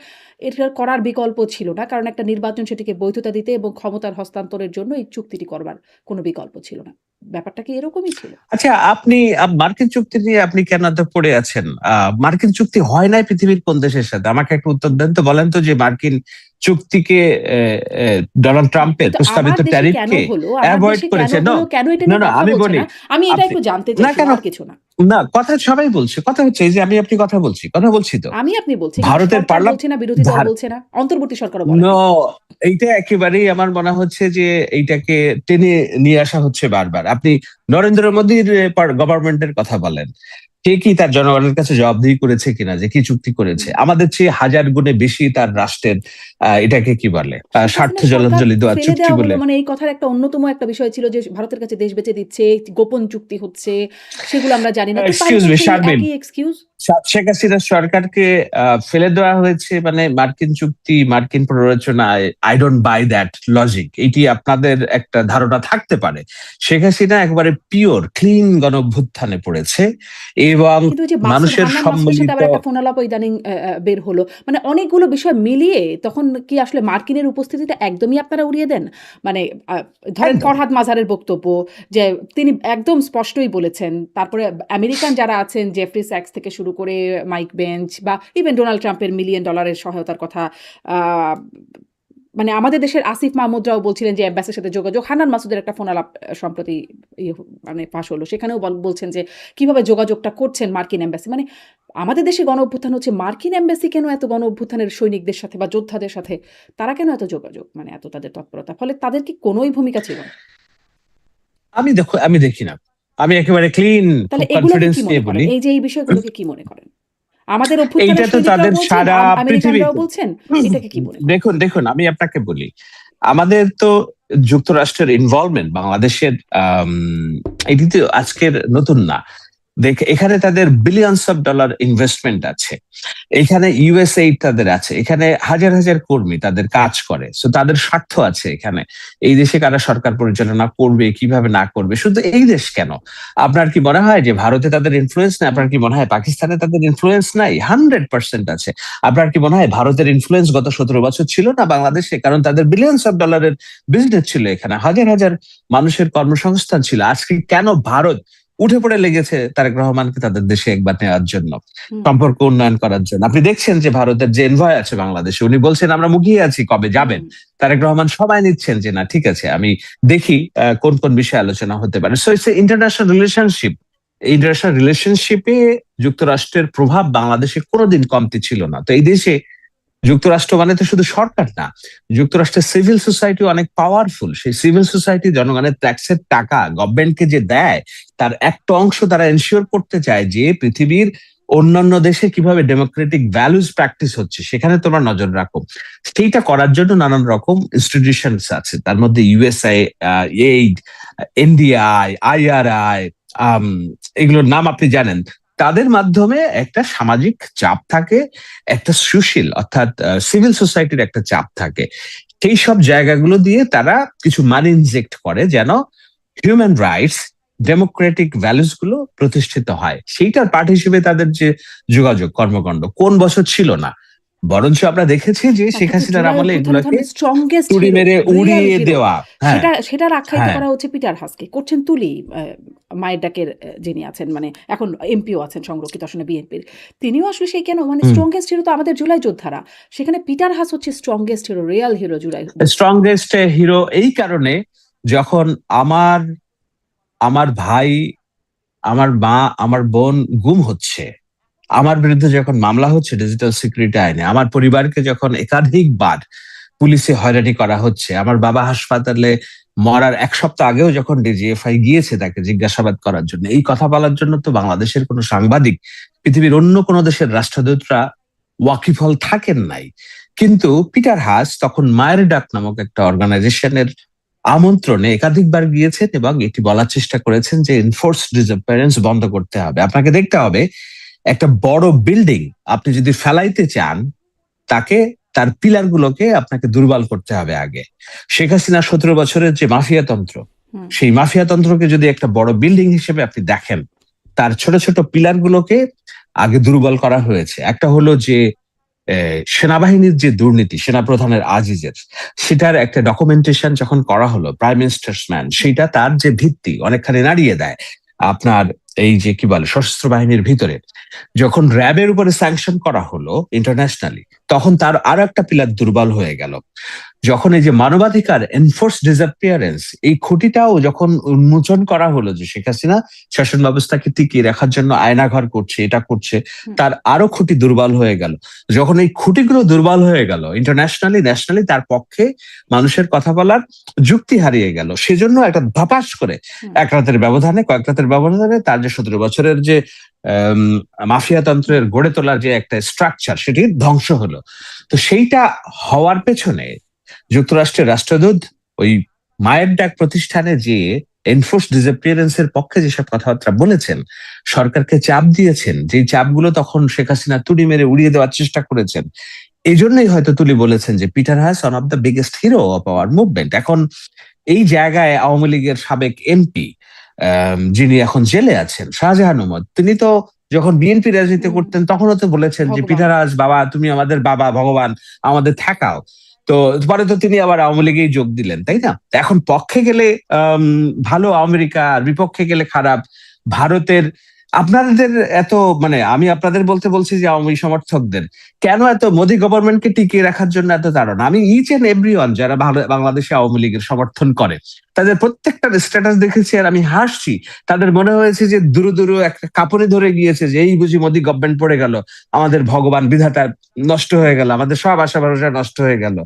এটার করার বিকল্প ছিল না। কারণ একটা নির্বাচন সেটিকে বৈধতা দিতে এবং ক্ষমতার হস্তান্তরের জন্য এই চুক্তিটি করবার কোনো বিকল্প ছিল না। ব্যাপারটা কি এরকমই ছিল? আচ্ছা, আপনি মার্কিন চুক্তি নিয়ে আপনি কেন এত পড়ে আছেন? মার্কিন চুক্তি হয় নাই পৃথিবীর কোন দেশের সাথে? আমাকে একটা উত্তর দেন তো, বলেন তো যে মার্কিন চুক্তিকে ডোনাল্ড ট্রাম্পের কিন্তু প্রস্তাবিত ট্যারিফকে আমার অ্যাভয়েড দেশে কেন করেছে। হলো, কেন এটা না নিয়ে না, কথা আমি বলছে বলি, না? আমি এটা আপনি একটু জানতে না কেন, চাইছিলাম, আর কিছু না। না কথা সবাই বলছে, কথা হচ্ছে এই যে আমি আপনি কথা বলছি, কথা বলছি তো আপনি বলছি, কিন্তু ভারতের সরকার বলছে না, বিরোধী দল বলছে না, অন্তর্বর্তী সরকারও বলে নো, নাই। এইটা একেবারেই আমার মনে হচ্ছে যে এইটাকে টেনে নিয়ে আসা হচ্ছে বারবার। আপনি নরেন্দ্র মোদীর গভর্নমেন্টের কথা বলেন, কে কি তার জনগণের কাছে জবাবদিহি করেছে কিনা যে কি চুক্তি করেছে? আমাদের চেয়ে হাজার গুণে বেশি তার রাষ্ট্রের এটাকে কি বলে শেখ স্বার্থ হাসিনার সরকার জলাঞ্জলি দেওয়ার ফেলে চুক্তি দেওয়া হলো, বলে। মানে এই কথার একটা অন্যতম একটা বিষয় ছিল যে ভারতের কাছে দেশ বেচে দিচ্ছে, গোপন চুক্তি হচ্ছে, সেগুলো আমরা জানি না। তো তাই এক্সকিউজ তো মি সেই শারমিন, একই এক্সকিউজ। শেখ হাসিনার সরকারকে ফেলে দেওয়া হয়েছে মানে মার্কিন চুক্তি, মার্কিন প্ররোচনায়, I don't buy that logic. এটি আপনাদের একটা ধারণা থাকতে পারে। শেখ হাসিনা একবারে পিওর ক্লিন গণ অভ্যুত্থানে পড়েছে এবং কিন্তু ওই যে মাসুদ, মানুষের হান্নান মাসুদের সাথে সম্মিলিত। আবার একটা ফোনালাপ ইদানিং বের হলো। মানে অনেকগুলো বিষয় মিলিয়ে তখন কি আসলে মার্কিনের উপস্থিতিটা একদমই আপনারা উড়িয়ে দেন? মানে আ ধরেন একদম ফরহাদ মাজারের বক্তব্য, যে তিনি একদম স্পষ্টই বলেছেন। তারপরে আমেরিকান যারা আছেন, জেফরি স্যাক্স থেকে শুরু করে মাইক বেঞ্চ বা ইভেন ডোনাল্ড ট্রাম্পের $1 মিলিয়ন সহায়তার কথা। আ মানে আমাদের দেশের আসিফ মাহমুদরাও বলছিলেন যে এম্বাসির সাথে যোগাযোগ। হান্নান মাসুদের একটা ফোনালাপ সম্প্রতি মানে ফাঁস হলো। সেখানেও বলছেন যে কিভাবে যোগাযোগটা করছেন মার্কিন এম্বাসি। মানে আমাদের দেশে গণ অভ্যুত্থান হচ্ছে, মার্কিন এম্বাসি কেন এত গণ অভ্যুত্থানের সৈনিকদের সাথে বা যোদ্ধাদের সাথে তারা কেন এত যোগাযোগ? মানে এত তাদের তৎপরতা। ফলে তাদের কি কোনোই ভূমিকা ছিল না? আমি দেখি না, আমি একেবারে ক্লিন তাহলে খুব এগুলোকে কনফিডেন্স কি মনে নিয়ে করেন? বলি। এই যে এই বিষয়গুলোকে কি মনে করেন? আমাদের এইটা অভ্যুত্থানের তো সৈনিকরাও তাদের বলছেন, সারা আমেরিকানরাও পৃথিবীতে। বলছেন। এটাকে কি মনে করেন? দেখুন দেখুন, আমি আপনাকে বলি, আমাদের তো যুক্তরাষ্ট্রের ইনভলভমেন্ট বাংলাদেশের এটি তো আজকের নতুন না। এখানে তাদের বিলিয়নস অফ ডলার ইনভেস্টমেন্ট আছে, এখানে ইউএসএইড তাদের আছে, এখানে হাজার হাজার কর্মী তাদের কাজ করে, সো তাদের স্বার্থ আছে এখানে। এই দেশে কারা সরকার পরিচালনা করবে, কিভাবে না করবে, শুধু এই দেশ কেন, আপনার কি মনে হয় যে ভারতে তাদের ইনফ্লুয়েন্স নেই? আপনার কি মনে হয় পাকিস্তানে তাদের ইনফ্লুয়েন্স নাই? 100% আছে। আপনার কি মনে হয় ভারতের ইনফ্লুয়েন্স গত 17 বছর ছিল না বাংলাদেশে? কারণ তাদের বিলিয়নস অফ ডলারের বিজনেস ছিল, এখানে হাজার হাজার মানুষের কর্মসংস্থান ছিল। আজকে কেন ভারত উঠে পড়ে লেগেছে তারেক রহমানকে তাদের দেশে একবার নেওয়ার জন্য, হুম। সম্পর্ক উন্নয়ন করার জন্য? আপনি দেখছেন যে ভারতের যে এনভয় আছে বাংলাদেশে, উনি বলছেন আমরা মুখিয়ে আছি কবে যাবেন। হুম। তারেক রহমান সবাই নিচ্ছেন যে না ঠিক আছে, আমি দেখি কোন কোন বিষয়ে আলোচনা হতে পারে। So it's international relationship. International রিলেশনশিপে যুক্তরাষ্ট্রের প্রভাব বাংলাদেশে কোনোদিন কমতি ছিল না। তো এই দেশে যুক্তরাষ্ট্র মানে তো শুধু সরকার না, যুক্তরাষ্ট্রের সিভিল সোসাইটি অনেক পাওয়ারফুল। সেই সিভিল সোসাইটি জনগণের ট্যাক্সের টাকা গভর্নমেন্টকে যে দেয়, তার একটা অংশ তারা এনশিওর করতে চায় যে পৃথিবীর অন্যান্য দেশে কিভাবে ডেমোক্রেটিক ভ্যালুজ প্র্যাকটিস হচ্ছে সেখানে তোমরা নজর রাখো। সেইটা করার জন্য নানান রকম ইনস্টিটিউশনস আছে, তার মধ্যে ইউএসআই, এইড, এনডিআই, আইআরআই, এগুলোর নাম আপনি জানেন। তাদের মাধ্যমে একটা সামাজিক চাপ থাকে, একটা সুশীল অর্থাৎ সিভিল সোসাইটির একটা চাপ থাকে। সেই সব জায়গাগুলো দিয়ে তারা কিছু মানি ইনজেক্ট করে যেন হিউম্যান রাইটস, ডেমোক্রেটিক ভ্যালুস গুলো প্রতিষ্ঠিত হয়। সেইটার পার্ট হিসেবে তাদের যে যোগাযোগ কর্মকাণ্ড কোন বছর ছিল না। বরঞ্চ আমরা দেখেছি যে না, শেখ কিন্তু হাসিনার জুলাই আমলে অভ্যুত্থানের এগুলোকে তখন স্ট্রংগেস্ট তুড়ি হিরো, মেরে রিয়াল উড়িয়ে হিরো, দেওয়া। হ্যাঁ, সেটার আখ্যায়িত হ্যাঁ। করা হচ্ছে পিটার হাসকে। করছেন তুলি, মায়ের ডাকের যিনি আছেন, মানে এখন এমপিও আছেন সংরক্ষিত আসনে বিএনপির। তিনিও আসলে সেই কেন মানে হুম। স্ট্রংগেস্ট হিরো তো আমাদের জুলাই যোদ্ধারা। সেখানে পিটার হাস হচ্ছে স্ট্রংগেস্ট হিরো, রিয়াল হিরো জুলাই অভ্যুত্থানের। স্ট্রংগেস্ট হিরো এই কারণে, যখন আমার আমার ভাই, আমার মা, আমার বোন গুম হচ্ছে, আমার বিরুদ্ধে যখন মামলা হচ্ছে ডিজিটাল সিকিউরিটি আইনে, আমার পরিবারকে যখন একাধিকবার পুলিশে হয়রানি করা হচ্ছে, আমার বাবা হাসপাতালে মরার 1 সপ্তাহ আগেও যখন ডিজিএফআই গিয়েছে তাকে জিজ্ঞাসাবাদ করার জন্য, এই কথা বলার জন্য তো বাংলাদেশের কোনো সাংবাদিক, পৃথিবীর অন্য কোনো দেশের রাষ্ট্রদূতরা ওয়াকিফল থাকেন নাই। কিন্তু পিটার হাস তখন মায়ের ডাক নামক একটা অর্গানাইজেশনের আমন্ত্রণে একাধিকবার গিয়েছেন এবং এটি বলার চেষ্টা করেছেন যে এনফোর্সড ডিসঅ্যাপিয়ারেন্স বন্ধ করতে হবে। আপনাকে দেখতে হবে, একটা বড় বিল্ডিং আপনি যদি ফেলাইতে চান, তাকে, তার পিলার গুলোকে আপনাকে দুর্বল করতে হবে আগে। শেখ হাসিনা 17 বছরের যে মাফিয়া তন্ত্র, হুম। সেই মাফিয়া তন্ত্রকে যদি একটা বড় বিল্ডিং হিসেবে আপনি দেখেন, তার ছোট ছোট পিলার গুলোকে আগে দুর্বল করা হয়েছে। একটা হলো যে সেনাবাহিনীর যে দুর্নীতি, সেনাপ্রধানের আজিজের, সেটার একটা ডকুমেন্টেশন যখন করা হলো, প্রাইম মিনিস্টার্স ম্যান, সেটা তার যে ভিত্তি অনেকখানি নাড়িয়ে দেয়। আপনার এই যে কি বলে সশস্ত্র বাহিনীর ভিতরে যখন র্যাবের উপরে স্যাংশন করা হলো ইন্টারন্যাশনালি, তখন তার আরো একটা পিলার দুর্বল হয়ে গেল। যখন এই যে মানবাধিকার, এনফোর্স ডিসঅ্যাপিয়ারেন্স, এই খুঁটিটাও যখন উন্মোচন করা হলো যে শেখ হাসিনা শাসন ব্যবস্থাকে টিকিয়ে রাখার জন্য আয়নাঘর করছে, এটা করছে, তার আরো খুঁটি দুর্বল হয়ে গেল। যখন এই খুঁটিগুলো দুর্বল হয়ে গেল, ইন্টারন্যাশনালি ন্যাশনালি তার পক্ষে মানুষের কথা বলার যুক্তি হারিয়ে গেল। সেজন্য একটা ধপাস করে এক রাতের ব্যবধানে, কয়েক রাতের ব্যবধানে তার যে 17 বছরের যে মাফিয়া তন্ত্রের গড়ে তোলার যে একটা স্ট্রাকচার, সেটি ধ্বংস হলো। তো সেইটা হওয়ার পেছনে যুক্তরাষ্ট্রের রাষ্ট্রদূত ওই মায়ের ডাক প্রতিষ্ঠানে যে এনফোর্স ডিসঅ্যাপিয়ারেন্স এর পক্ষে যেসব কথাবার্তা বলেছেন, সরকারকে চাপ দিয়েছেন, যে চাপগুলো তখন শেখ হাসিনা তুড়ি মেরে উড়িয়ে দেওয়ার চেষ্টা করেছেন। এই জন্যই হয়তো তুলি বলেছেন যে Peter Haas one of the biggest hero of our movement. এখন এই জায়গায় আওয়ামী লীগের সাবেক এমপি, যিনি এখন জেলে আছেন, শাহজাহান ওমর, তিনি তো যখন বিএনপি রাজনীতি করতেন তখনও তো বলেছেন যে ভগবান। পিটার হাস বাবা, তুমি আমাদের বাবা, ভগবান, আমাদের থাকাও। তো পরে তো তিনি আবার আওয়ামী লীগেই যোগ দিলেন, তাই না? তো এখন পক্ষে গেলে ভালো আমেরিকা, আর বিপক্ষে গেলে খারাপ ভারতের। আপনাদের এত, মানে আমি আপনাদের বলতে বলছি যে আওয়ামী সমর্থকদের কেন এত মোদী গভর্নমেন্টকে টিকিয়ে রাখার জন্য এত তাড়না? আমি ইচ এন্ড এভরিওয়ান যারা বাংলাদেশে আওয়ামী লীগের সমর্থন করে, তাদের প্রত্যেকটা স্ট্যাটাস দেখেছি আর আমি হাসছি। তাদের মনে হয়েছে যে দুরু দুরু একটা কাপড়ে ধরে গিয়েছে, যে এই বুঝি মোদী গভর্নমেন্ট পড়ে গেল, আমাদের ভগবান বিধাতা নষ্ট হয়ে গেল, আমাদের সব আশা ভরসা নষ্ট হয়ে গেল।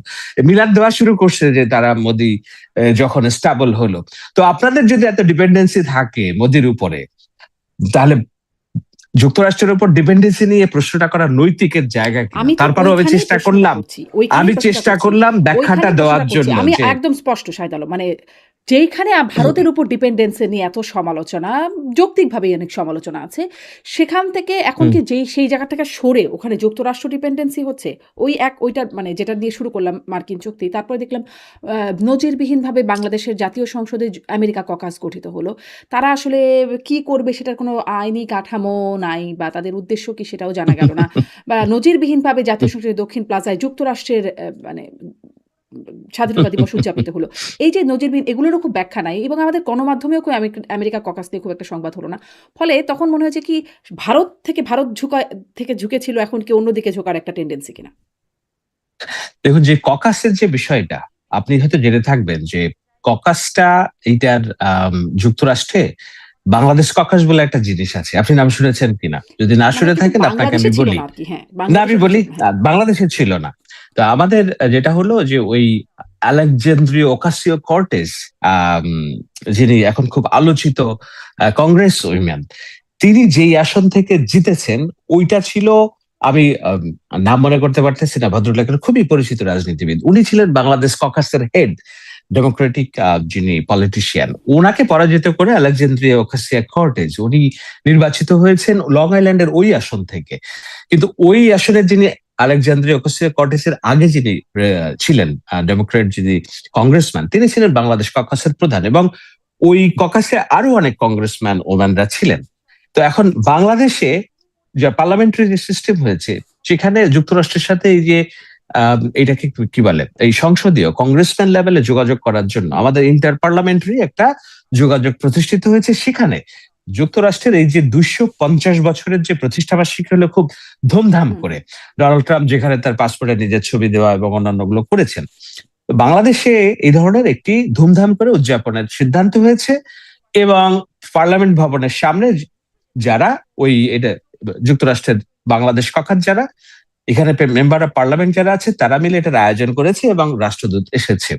মিলাদ দেওয়া শুরু করছে যে তারা মোদী যখন স্টেবল হলো। তো আপনাদের যদি এত ডিপেন্ডেন্সি থাকে মোদির উপরে, তাহলে যুক্তরাষ্ট্রের উপর ডিপেন্ডেন্সি নিয়ে প্রশ্নটা করা নৈতিকের জায়গা কিনা? আমি তো তারপরেও আমি ওইখানেই চেষ্টা প্রশ্নটা করলাম, করছি, ওইখানেই আমি প্রশ্নটা চেষ্টা করছি, করলাম ব্যাখ্যাটা ওইখানেই দেওয়ার প্রশ্নটা করছি। জন্য আমি যে একদম স্পষ্ট শাহেদ আলম, মানে যেইখানে ভারতের উপর ডিপেন্ডেন্সি নিয়ে এত সমালোচনা, যৌক্তিকভাবে অনেক সমালোচনা আছে, সেখান থেকে এখন কি সেই জায়গা থেকে সরে ওখানে যুক্তরাষ্ট্র ডিপেন্ডেন্সি হচ্ছে, ওইটা মানে যেটা দিয়ে শুরু করলাম মার্কিন চুক্তি, তারপরে দেখলাম নজিরবিহীনভাবে বাংলাদেশের জাতীয় সংসদে আমেরিকা ককাস গঠিত হলো। তারা আসলে কি করবে সেটার কোনো আইনি কাঠামো নাই, বা তাদের উদ্দেশ্য কি সেটাও জানা গেল না। বা নজিরবিহীনভাবে জাতীয় সংসদের দক্ষিণ প্লাজায় যুক্তরাষ্ট্রের মানে স্বাধীনতা দিবস উদযাপিত হলো। এই যে নজিরবিহীন, এগুলোরও খুব ব্যাখ্যা নাই, এবং আমাদের গণমাধ্যমেও খুব আমেরিকা ককাস নিয়ে খুব একটা সংবাদ হলো না। ফলে তখন মনে হয়েছে কি ভারত থেকে ঝুঁকেছিল, এখন কি অন্যদিকে ঝোঁকার একটা টেন্ডেন্সি কিনা। দেখুন, যে ককাসের যে বিষয়টা, আপনি হয়তো জেনে থাকবেন যে ককাসটা এইটার যুক্তরাষ্ট্রে বাংলাদেশ ককাস বলে একটা জিনিস আছে। আপনি নাম শুনেছেন কিনা? যদি না মানে শুনে কিন্তু থাকেন আপনাকে বাংলাদেশে আমি ছিল বলি। না আর কি। হ্যাঁ, না, আমি বাংলাদেশে বলি, ছিল না। হ্যাঁ। বাংলাদেশে ছিল না। তো আমাদের যেটা হলো যে ওই আলেকজান্দ্রিও ওকাসিও কর্টেস, যিনি এখন খুব আলোচিত কংগ্রেস উইমেন, তিনি যেই আসন থেকে জিতেছেন, ওইটা ছিল, আমি নাম মনে করতে পারতেছি না ভদ্রলোকের, খুবই পরিচিত রাজনীতিবিদ। উনি ছিলেন বাংলাদেশ ককাসের হেড, ডেমোক্রেটিক যিনি পলিটিশিয়ান। ওনাকে পরাজিত করে আলেকজান্দ্রিয়া ওকাসিয়া কর্টেজ উনি নির্বাচিত হয়েছেন লং আইল্যান্ডের ওই আসন থেকে। কিন্তু ওই আসনের যিনি আলেকজান্দ্রিয়া ওকাসিয়া কর্টেসের আগে যিনি ছিলেন ডেমোক্রেট যিনি কংগ্রেসম্যান, তিনি ছিলেন বাংলাদেশ ককাসের প্রধান, এবং ওই ককাসে আরো অনেক কংগ্রেসম্যান ওম্যানরা ছিলেন। তো এখন বাংলাদেশে যে পার্লামেন্টারি যে সিস্টেম হয়েছে, সেখানে যুক্তরাষ্ট্রের সাথে এই যে এটাকে কি বলে, এই সংসদীয় কংগ্রেসম্যান লেভেলে যোগাযোগ করার জন্য আমাদের ইন্টার পার্লামেন্টারি একটা যোগাযোগ প্রতিষ্ঠিত হয়েছে। সেখানে যুক্তরাষ্ট্রের এই যে 250 বছরের যে প্রতিষ্ঠাবার্ষিকী হলো খুব ধুমধাম করে, ডোনাল্ড ট্রাম্প যেখানে তার পাসপোর্টে নিজের ছবি দেওয়া এবং অন্যান্য গুলো করেছেন, বাংলাদেশে এই ধরনের একটি ধুমধাম করে উদযাপনের সিদ্ধান্ত হয়েছে। এবং পার্লামেন্ট ভবনের সামনে যারা ওই এটা যুক্তরাষ্ট্রের বাংলাদেশ কক্ষার যারা এখানে মেম্বার অফ পার্লামেন্ট যারা আছে তারা মিলে এটার আয়োজন করেছে এবং রাষ্ট্রদূত এসেছে।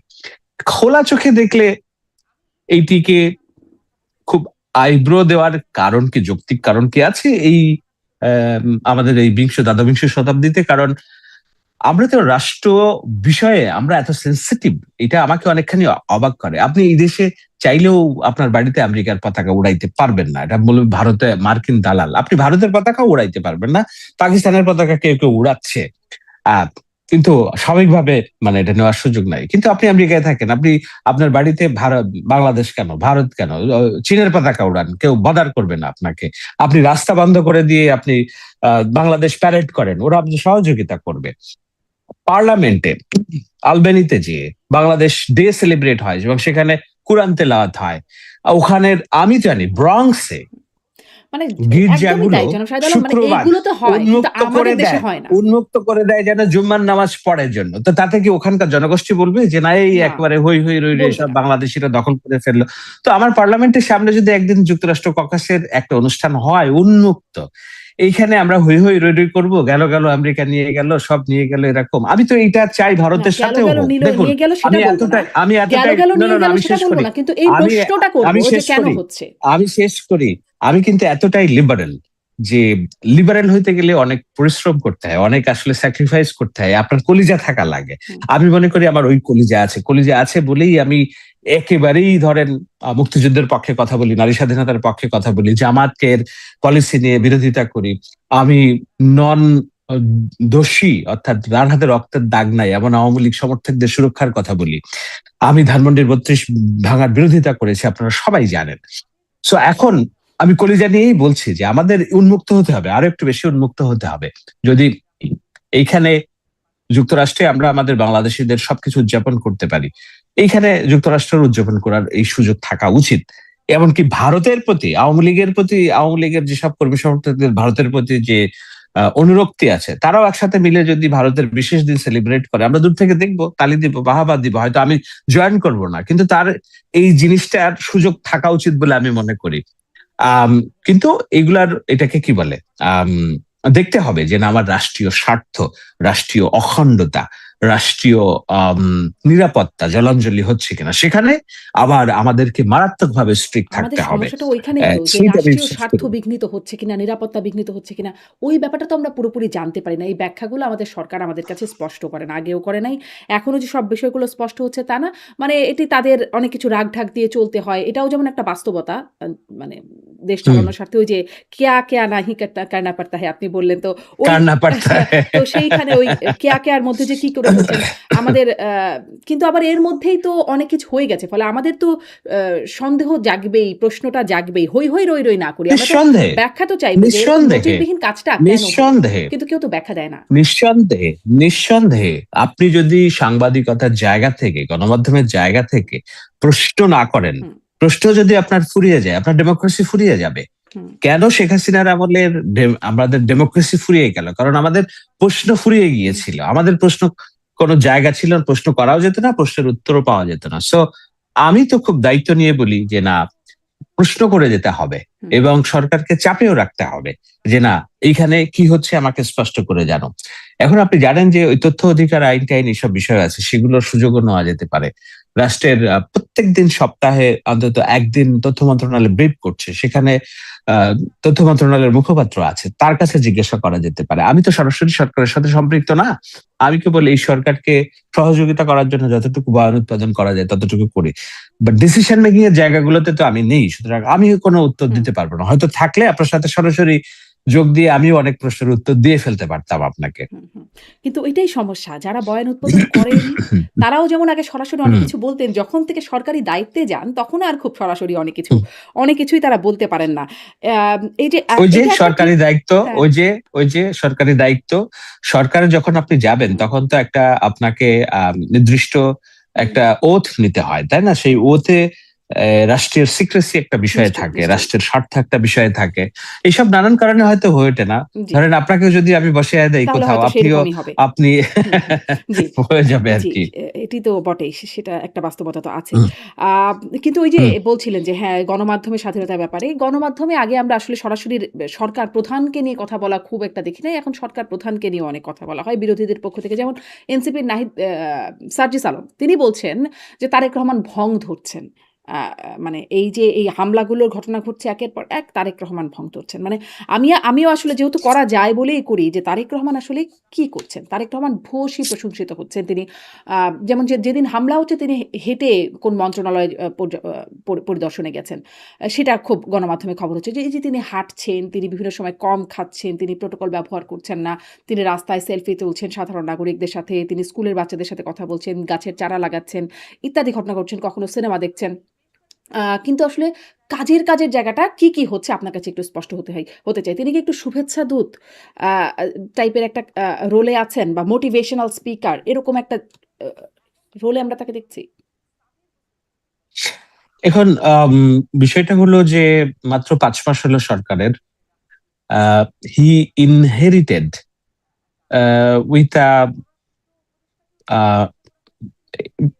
খোলা চোখে দেখলে এইটিকে খুব আইব্রো দেওয়ার কারণ কি, যৌক্তিক কারণ কি আছে এই আমাদের এই দ্বাদশ শতাব্দীতে? কারণ আমরা তো রাষ্ট্র বিষয়ে আমরা এত সেন্সিটিভ, এটা আমাকে অনেকখানি অবাক করে। আপনি এই দেশে চাইলেও আপনার বাড়িতে আমেরিকার পতাকা উড়াইতে পারবেন না, এটা বলবে ভারতে মার্কিন দালাল। আপনি ভারতের পতাকা উড়াইতে পারবেন না, পাকিস্তানের পতাকা কেউ কেউ উড়াচ্ছে, কিন্তু স্বাভাবিকভাবে মানে এটা নেওয়ার সুযোগ নাই। কিন্তু আপনি আমেরিকায় থাকেন, আপনি আপনার বাড়িতে বাংলাদেশ কেন, ভারত কেন, চীনের পতাকা উড়ান, কেউ বদার করবে না আপনাকে। আপনি রাস্তা বন্ধ করে দিয়ে আপনি বাংলাদেশ প্যারেড করেন, ওরা আপনি সহযোগিতা করবে। পার্লামেন্টে আলবেনিতে যে বাংলাদেশ ডে সেলিব্রেট হয় এবং সেখানে কুরআন তেলাওয়াত হয়, ওখানের আমি জানি ব্রঙ্কসে মানে একদমই গির্জাগুলো তাই জনাব শাহেদ আলম, মানে শুক্রবার এইগুলো তো হয় কিন্তু উন্মুক্ত করে আমাদের দেশে দেয়, হয় না। উন্মুক্ত করে দেয় যেন জুম্মার নামাজ পড়ার জন্য। তো তাতে কি ওখানকার জনগোষ্ঠী বলবে যে না এই না, একবারে হই হই রই রই বলবে সব না। বাংলাদেশিরা দখল করে ফেললো? তো আমার পার্লামেন্টের সামনে যদি একদিন যুক্তরাষ্ট্র ককাসের একটা অনুষ্ঠান হয় উন্মুক্ত, এইখানে আমরা হই হই রই রই করবো, গেল গেল আমেরিকা নিয়ে গেল, সব নিয়ে গেল, এরকম আমি তো এইটা চাই না, ভারতের গেল সাথেও গেল হোক। দেখুন নিয়ে গেল সেটা আমি বলবো না, গেল এতটাই গেল না নিয়ে না না, গেল আমি সেটা শেষ বলবো করি, না, কিন্তু এই আমি প্রশ্নটা করবো আমি যে শেষ কেন করি, হচ্ছে। আমি শেষ করি। আমি কিন্তু এতটাই লিবারেল যে লিবারেল হইতে গেলে অনেক পরিশ্রম করতে হয়, অনেক আসলে স্যাক্রিফাইস করতে হয়, আপনার কলিজা থাকা লাগে। হুম। আমি মনে করি আমার ওই কলিজা আছে বলেই আমি একেবারেই ধরেন মুক্তিযুদ্ধের পক্ষে কথা বলি, নারী স্বাধীনতার পক্ষে কথা বলি, জামাতের পলিসি নিয়ে বিরোধিতা করি। আমি নন দোষী অর্থাৎ যার হাতে রক্তের দাগ নাই এমন আওয়ামী লীগ সমর্থকদের সুরক্ষার কথা বলি। আমি ধানমন্ডির 32 ভাঙার বিরোধিতা করেছি, আপনারা সবাই জানেন। সো এখন আমি কলিজা নিয়েই বলছি যে আমাদের উন্মুক্ত হতে হবে, আরো একটু বেশি উন্মুক্ত হতে হবে। যদি এইখানে যুক্তরাষ্ট্রে আমরা আমাদের বাংলাদেশিদের সবকিছু উদযাপন করতে পারি, এইখানে যুক্তরাষ্ট্রের উদযাপন করার এই সুযোগ থাকা উচিত। এমনকি ভারতের প্রতি, আওয়ামী লীগের যেসব কর্মী সমর্থকদের ভারতের প্রতি যে অনুরক্তি আছে, তারাও একসাথে মিলে যদি ভারতের বিশেষ দিন সেলিব্রেট করে, আমরা দূর থেকে দেখবো, তালি দিব, বাহাবা দিব, হয়তো আমি জয়েন করব না, কিন্তু তার এই জিনিসটার সুযোগ থাকা উচিত বলে আমি মনে করি। কিন্তু এগুলার এটাকে কি বলে, দেখতে হবে যে না আমার রাষ্ট্রীয় স্বার্থ, রাষ্ট্রীয় অখণ্ডতা, রাষ্ট্রীয় নিরাপত্তা জলাঞ্জলি হচ্ছে কিনা, সেখানে আবার আমাদেরকে মারাত্মকভাবে স্ট্রিক্ট আমাদের থাকতে হবে। সমস্যাটা ওইখানেই তো, যে সেইটা রাষ্ট্রীয় বিশ্বাস স্বার্থ করি। বিঘ্নিত হচ্ছে কিনা, নিরাপত্তা বিঘ্নিত হচ্ছে কিনা, ওই ব্যাপারটা তো আমরা পুরোপুরি জানতে পারি না। এই ব্যাখ্যাগুলো আমাদের সরকার আমাদের কাছে স্পষ্ট করে না, আগেও করে নাই, এখনো যে সব বিষয়গুলো স্পষ্ট হচ্ছে তা না। মানে এটি তাদের অনেক কিছু রাগ ঢাক দিয়ে চলতে হয়, এটাও যেমন একটা বাস্তবতা। মানে দেশ হুম, চালানোর স্বার্থে ওই যে কেয়া কেয়া নাহি করনা পারতা হ্যায় আপনি বললেন তো, ওই কার না পারতা তো সেইখানে ওই কেয়া কেয়ার মধ্যে যে কি করে ফেলছেন আমাদের, কিন্তু আবার এর মধ্যেই তো অনেক কিছু হয়ে গেছে, ফলে আমাদের তো সন্দেহ জাগবেই, প্রশ্নটা জাগবেই। হই হই রই রই না করি, আমরা তো নিঃসন্দেহে, ব্যাখ্যা তো চাইবো যে এরকম নিঃসন্দেহে, নজিরবিহীন কাজটা কেন হলো, নিঃসন্দেহে, কিন্তু কেউ তো ব্যাখ্যা দেয় না। নিঃসন্দেহে, নিঃসন্দেহে আপনি যদি সাংবাদিকতার জায়গা থেকে, গণমাধ্যমের জায়গা থেকে প্রশ্ন না করেন, হুম, প্রশ্ন যদি আপনার ফুরিয়ে যায়, আপনার ডেমোক্রেসি ফুরিয়ে যাবে। হুম, কেন শেখ হাসিনার আমলের আমাদের ডেমোক্রেসি ফুরিয়ে গেল? কারণ আমাদের প্রশ্ন ফুরিয়ে গিয়েছিল, আমাদের প্রশ্ন কোনো জায়গা ছিল না, প্রশ্ন করাও যেত না, প্রশ্নের উত্তরও পাওয়া যেত না। সো আমি তো খুব দায়িত্ব নিয়ে বলি যে না, প্রশ্ন করে যেতে হবে হুম, এবং সরকারকে চাপেও রাখতে হবে যে না, এইখানে কি হচ্ছে আমাকে স্পষ্ট করে জানো। এখন আপনি জানেন যে ওই তথ্য অধিকার আইন টাইন এইসব বিষয় আছে, সেগুলোর সুযোগও নেওয়া যেতে পারে। রাষ্ট্রের প্রত্যেকদিন সপ্তাহে অন্তত একদিন তথ্য মন্ত্রণালয় ব্রিফ করছে, সেখানে তথ্য মন্ত্রণালয়ের মুখপাত্র আছে, তার কাছে জিজ্ঞাসা করা যেতে পারে। আমি তো সরাসরি সরকারের সাথে সম্পৃক্ত না, আমি কেবল এই সরকারকে সহযোগিতা করার জন্য যতটুকু বয়ান উৎপাদন করা যায় ততটুকু করি। বাট ডিসিশন মেকিং এর জায়গাগুলোতে তো আমি নেই, সুতরাং আমি কোনো উত্তর হুম, দিতে পারবো না। হয়তো থাকলে আপনার সাথে সরাসরি যোগ দিয়ে আমিও অনেক প্রশ্নের উত্তর দিয়ে ফেলতে পারতাম আপনাকে। হুম, হুম। কিন্তু এটাই সমস্যা। যারা বয়ান উদ্বোধন করেন, তারাও যেমন আগে সরাসরি অনেক হুম। কিছু বলতেন, যখন থেকে সরকারি দায়িত্বে যান, তখন আর খুব সরাসরি অনেক কিছুই তারা বলতে পারেন না। এই যে ওই যে এটা একটা সরকারি দায়িত্ব, হ্যাঁ, ওই যে সরকারি দায়িত্ব, সরকারে যখন আপনি যাবেন হুম, তখন তো একটা আপনাকে নির্দিষ্ট হুম, একটা ওথ নিতে হয়, তাই না? সেই ওথে রাষ্ট্রীয় সিক্রেসি একটা বিষয় নিশ্চয়ই, থাকে, নিশ্চয়ই। রাষ্ট্রের স্বার্থ একটা বিষয় থাকে। এইসব নানান কারণে হয়তো হয়ে ওঠে না। জি, ধরেন আপনাকে যদি আমি বসিয়ে দেই তাহলে কোথাও, হয়তো আপনিও সেরকমই হবে। আপনি হুম, হুম। জি, হয়ে যাবে আর জি, কি। এটি তো বটেই। সেটা একটা বাস্তবতা তো আছেই। হুম, আ কিন্তু ওই যে হুম, বলছিলেন যে হ্যাঁ, গণমাধ্যমের স্বাধীনতার ব্যাপারে। গণমাধ্যমে আগে আমরা আসলে সরাসরি সরকার প্রধানকে নিয়ে কথা বলা খুব একটা দেখি নাই। এখন সরকার প্রধানকে নিয়েও অনেক কথা বলা হয় বিরোধীদের পক্ষ থেকে। যেমন এনসিপির নাহিদ সার্জিস আলম তিনি বলছেন যে তারেক রহমান ভং ধরছেন। আ মানে এই যে এই হামলাগুলোর ঘটনা ঘটছে একের পর এক তারেক রহমান ভং ধরছেন। মানে আমিও আসলে যেহেতু করা যায় বলেই করি যে তারেক রহমান আসলে কি করছেন? তারেক রহমান ভূয়সী প্রশংসিত হচ্ছেন। তিনি আ যেমন যেদিন হামলা হচ্ছে তিনি হেঁটে কোন মন্ত্রণালয় পরিদর্শনে গেছেন। সেটা খুব গণমাধ্যমে খবর হচ্ছে যে এই যে তিনি হাঁটছেন, তিনি বিভিন্ন সময় কম খাচ্ছেন, তিনি প্রোটোকল ব্যবহার করছেন না। তিনি রাস্তায় সেলফি তুলছেন সাধারণ নাগরিকদের সাথে, তিনি স্কুলের বাচ্চাদের সাথে কথা বলছেন, গাছের চারা লাগাচ্ছেন, ইত্যাদি ঘটনা ঘটছেন, কখনো সিনেমা দেখছেন। কিন্তু আসলে কাজের জায়গাটা কি হচ্ছে আপনার কাছে একটু স্পষ্ট হতে চাই। তিনি কি একটু শুভেচ্ছা দূত আ আ টাইপের একটা রোলে আছেন বা মোটিভেশনাল স্পিকার এরকম একটা আ রোলে আমরা তাকে দেখছি? এখন বিষয়টা হলো যে মাত্র ৫ মাস হলো সরকারের। হি ইনহেরিটেড উইথ আ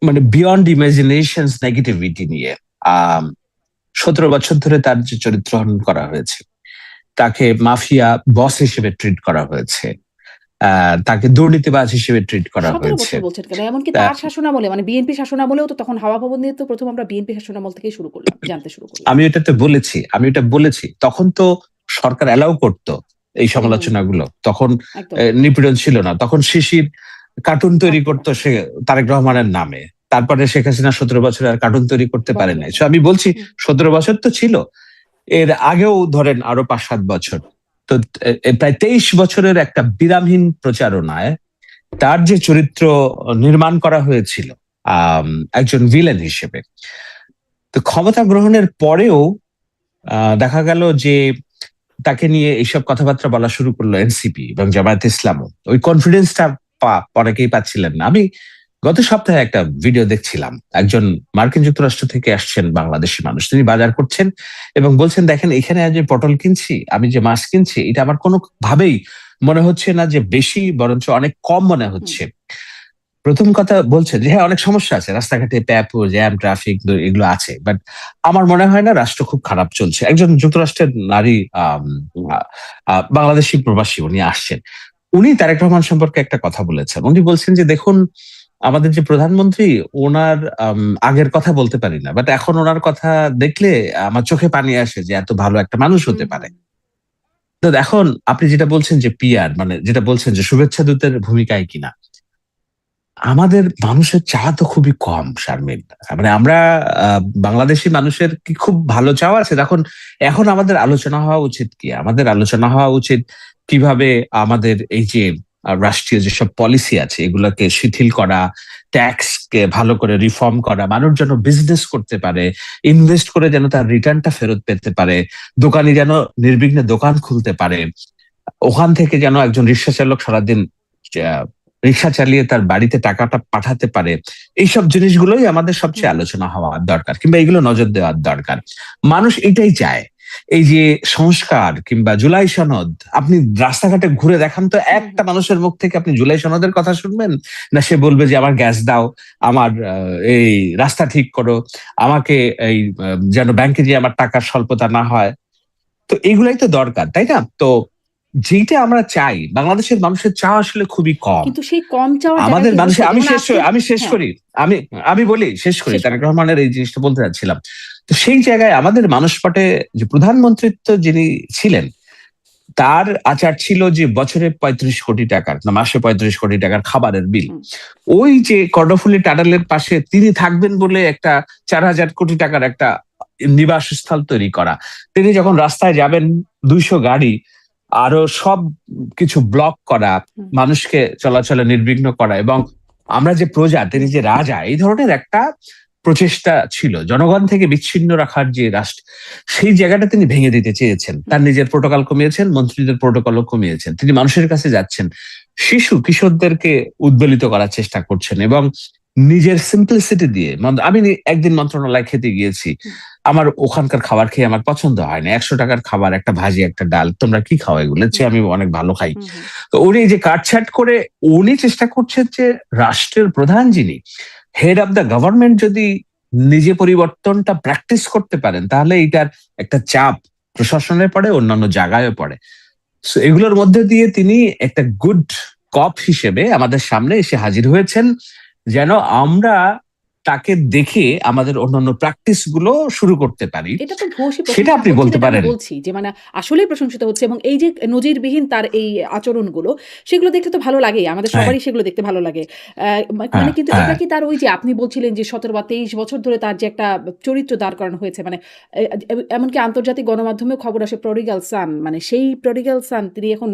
মানে বিয়ন্ড ইমাজিনেশনস নেগেটিভিটি নিয়ে। আম ১৭ বছর ধরে তার যে চরিত্র হনন করা হয়েছে, তাকে মাফিয়া বস হিসেবে ট্রিট করা হয়েছে। তাকে দুর্নীতিবাজ হিসেবে ট্রিট করা ১৭ হয়েছে। বছর বলছেন কেন? এমনকি তা তার শাসনামলে মানে বিএনপি শাসনামলেও তো তখন হাওয়া ভবন নিয়ে তো ১ম আমরা বিএনপি শাসনামল থেকেই জানতে শুরু করলাম। আমি এটা বলেছি। তখন তো সরকার অ্যালাউ করত এই হুম, হুম, সমালোচনাগুলো। তখন একদম, নিপীড়ন ছিল না। তখন শিশির কার্টুন তৈরি একদম, করত একদম। সে তারেক রহমানের নামে। তারপরে শেখ হাসিনা ১৭ বছরে আর কার্টুন তৈরি করতে পারে বদলে নাই। সো গেল। আমি বলছি হুম, ১৭ বছর তো ছিল। এর আগেও ধরেন আরো ৫-৭ বছর। তো প্রায় ২৩ বছরের একটা বিরামহীন প্রচারণায় তার যে চরিত্র নির্মাণ করা হয়েছিল আম একজন ভিলেন হিসেবে। তো ক্ষমতা গ্রহণের পরেও দেখা গেল যে তাকে নিয়ে এইসব কথাবার্তা বলা শুরু করলো এনসিপি এবং জামায়াতে ইসলামও। ওই কনফিডেন্সটা অনেকেই পাচ্ছিলেন না। আমি গত সপ্তাহে একটা ভিডিও দেখছিলাম। একজন মার্কিন যুক্তরাষ্ট্র থেকে আসছেন বাংলাদেশি মানুষ। তিনি বাজার করছেন এবং বলছেন, "দেখেন এখানে যে পটল কিনছি, আমি যে মাছ কিনছি, এটা আমার কোনো ভাবেই মনে হচ্ছে না যে বেশি, বরঞ্চ অনেক কম মনে হুম, হচ্ছে।" প্রথম কথা বলছে যে হ্যাঁ, অনেক সমস্যা আছে। রাস্তাঘাটে প্যাপো, জ্যাম, ট্রাফিক এগুলো আছে। বাট আমার মনে হয় না রাষ্ট্র খুব খারাপ চলছে। একজন যুক্তরাষ্ট্রের নারী আ আ বাংলাদেশী প্রবাসী উনি আসছেন। উনি তারেক রহমান সম্পর্কে একটা কথা বলেছেন। উনি বলছেন যে দেখুন আমাদের যে প্রধানমন্ত্রী ওনার আগের কথা বলতে পারি না। বাট এখন উনার কথা দেখলে আমার চোখে পানি আসে যে এত ভালো একটা মানুষ হুম, হতে পারে। হুম, তো এখন আপনি যেটা বলছেন যে পিআর মানে যেটা বলছেন যে শুভেচ্ছা দূতের ভূমিকায় কিনা। আমাদের মানুষের চাওয়া তো খুবই কম শারমিন। মানে আমরা আ বাংলাদেশী মানুষের কি খুব ভালো চাওয়া আছে? এখন আমাদের আলোচনা হওয়া উচিত কি? আমাদের আলোচনা হওয়া উচিত কিভাবে আমাদের এই যে রাষ্ট্রীয় যেসব পলিসি আছে এগুলোকে শিথিল করা, ট্যাক্স কে ভালো করে রিফর্ম করা, মানুষ যেন বিজনেস করতে পারে, ইনভেস্ট করে যেন তার রিটার্নটা ফেরত পেতে পারে, দোকানি যেন নির্বিঘ্নে দোকান খুলতে পারে। ওখান থেকে যেন একজন রিক্সা চালক সারাদিন রিক্সা চালিয়ে তার বাড়িতে টাকাটা পাঠাতে পারে। এইসব জিনিসগুলোই আমাদের সবচেয়ে হুম। আলোচনা হওয়া দরকার কিংবা এগুলো নজর দেওয়ার দরকার। মানুষ এটাই চায়। এই যে সংস্কার কিংবা জুলাই সনদ, আপনি রাস্তাঘাটে ঘুরে দেখান তো হুম, একটা হুম। মানুষের মুখ থেকে আপনি জুলাই সনদের কথা শুনবেন? না সে বলবে যে আমার গ্যাস দাও, আমার এই রাস্তা ঠিক করো, আমাকে এই যেন ব্যাংকে যেয়ে আমার টাকার স্বল্পতা না হয়। তো এগুলাই তো দরকার, তাই না? তো যেইটা আমরা চাই, বাংলাদেশের মানুষের চাওয়া আসলে খুবই কম। কিন্তু সেই কম চাওয়ার জায়গায় আমাদের কি হচ্ছে? মানুষের যেমন আজকে আমি শেষ হ্যাঁ, করি। আমি আমি বলি শেষ করি। শেষ তারেক করেন। রহমানের এই জিনিসটা বলতে চাচ্ছিলাম। তো সেই জায়গায় আমাদের মানসপটে যে প্রধানমন্ত্রিত্ব যিনি ছিলেন, তার আচার ছিল যে বছরে ৩৫ কোটি টাকার না মাসে ৩৫ কোটি টাকার খাবারের বিল। হুম, ওই যে কর্ণফুলী টানেলের পাশে তিনি থাকবেন বলে একটা ৪,০০০ কোটি টাকার একটা নিবাসস্থল তৈরি করা। তিনি যখন রাস্তায় যাবেন ২০০ গাড়ি আরো সব কিছু ব্লক করা, মানুষকে চলাচলে নির্বিঘ্ন করা, এবং আমরা যে প্রজা তিনি যে রাজা, এই ধরনের একটা প্রচেষ্টা ছিল জনগণ থেকে বিচ্ছিন্ন রাখার যে রাষ্ট্র, সেই জায়গাটা তিনি ভেঙে দিতে চেয়েছেন। তার নিজের প্রোটোকল কমিয়েছেন, মন্ত্রীদের প্রোটোকলও কমিয়েছেন, তিনি মানুষের কাছে যাচ্ছেন, শিশু কিশোরদেরকে উদ্বেলিত করার চেষ্টা করছেন, এবং নিজের সিম্পলিসিটি দিয়ে আমি একদিন মন্ত্রণালয় খেতে গিয়েছি, আমার ওখানকার খাবার খেয়ে আমার পছন্দ হয় না। 100 টাকার খাবার, একটা ভাজি, একটা ডাল, তোমরা কি খাও এগুলো? চেয়ে আমি অনেক ভালো খাই। তো উনি যে কাটছাট করে উনি চেষ্টা করছেন যে রাষ্ট্রের প্রধান যিনি হেড অফ দ্য গভর্নমেন্ট যদি নিজে পরিবর্তনটা প্র্যাকটিস করতে পারেন, তাহলে এটার একটা চাপ প্রশাসনে পড়ে, অন্যান্য জায়গায়ও পড়ে। সো এগুলোর মধ্যে দিয়ে তিনি একটা গুড কপ হিসেবে আমাদের সামনে এসে হাজির হয়েছেন, যেন আমরা তাকে দেখে আমাদের অন্যান্য প্র্যাকটিস গুলো শুরু করতে পারি। এটা তো ভূয়সী সেটা প্রশংসা আপনি হচ্ছে বলতে যেটা আমি পারেন। বলছি যে মানে আসলেই প্রশংসিত হচ্ছে, এবং এই যে নজিরবিহীন তার এই আচরণগুলো, সেগুলো দেখতে তো ভালো লাগেই, আমাদের হ্যাঁ, সবারই সেগুলো দেখতে ভালো লাগে। হ্যাঁ, মানে কিন্তু হ্যাঁ। এটা কি তার ওই যে আপনি বলছিলেন যে ১৭ বা ২৩ বছর ধরে তার যে একটা চরিত্র দাঁড় করানো হয়েছে, মানে এমনকি আন্তর্জাতিক গণমাধ্যমেও খবর আসে প্রডিগাল সান, মানে সেই প্রডিগাল সান তিনি এখন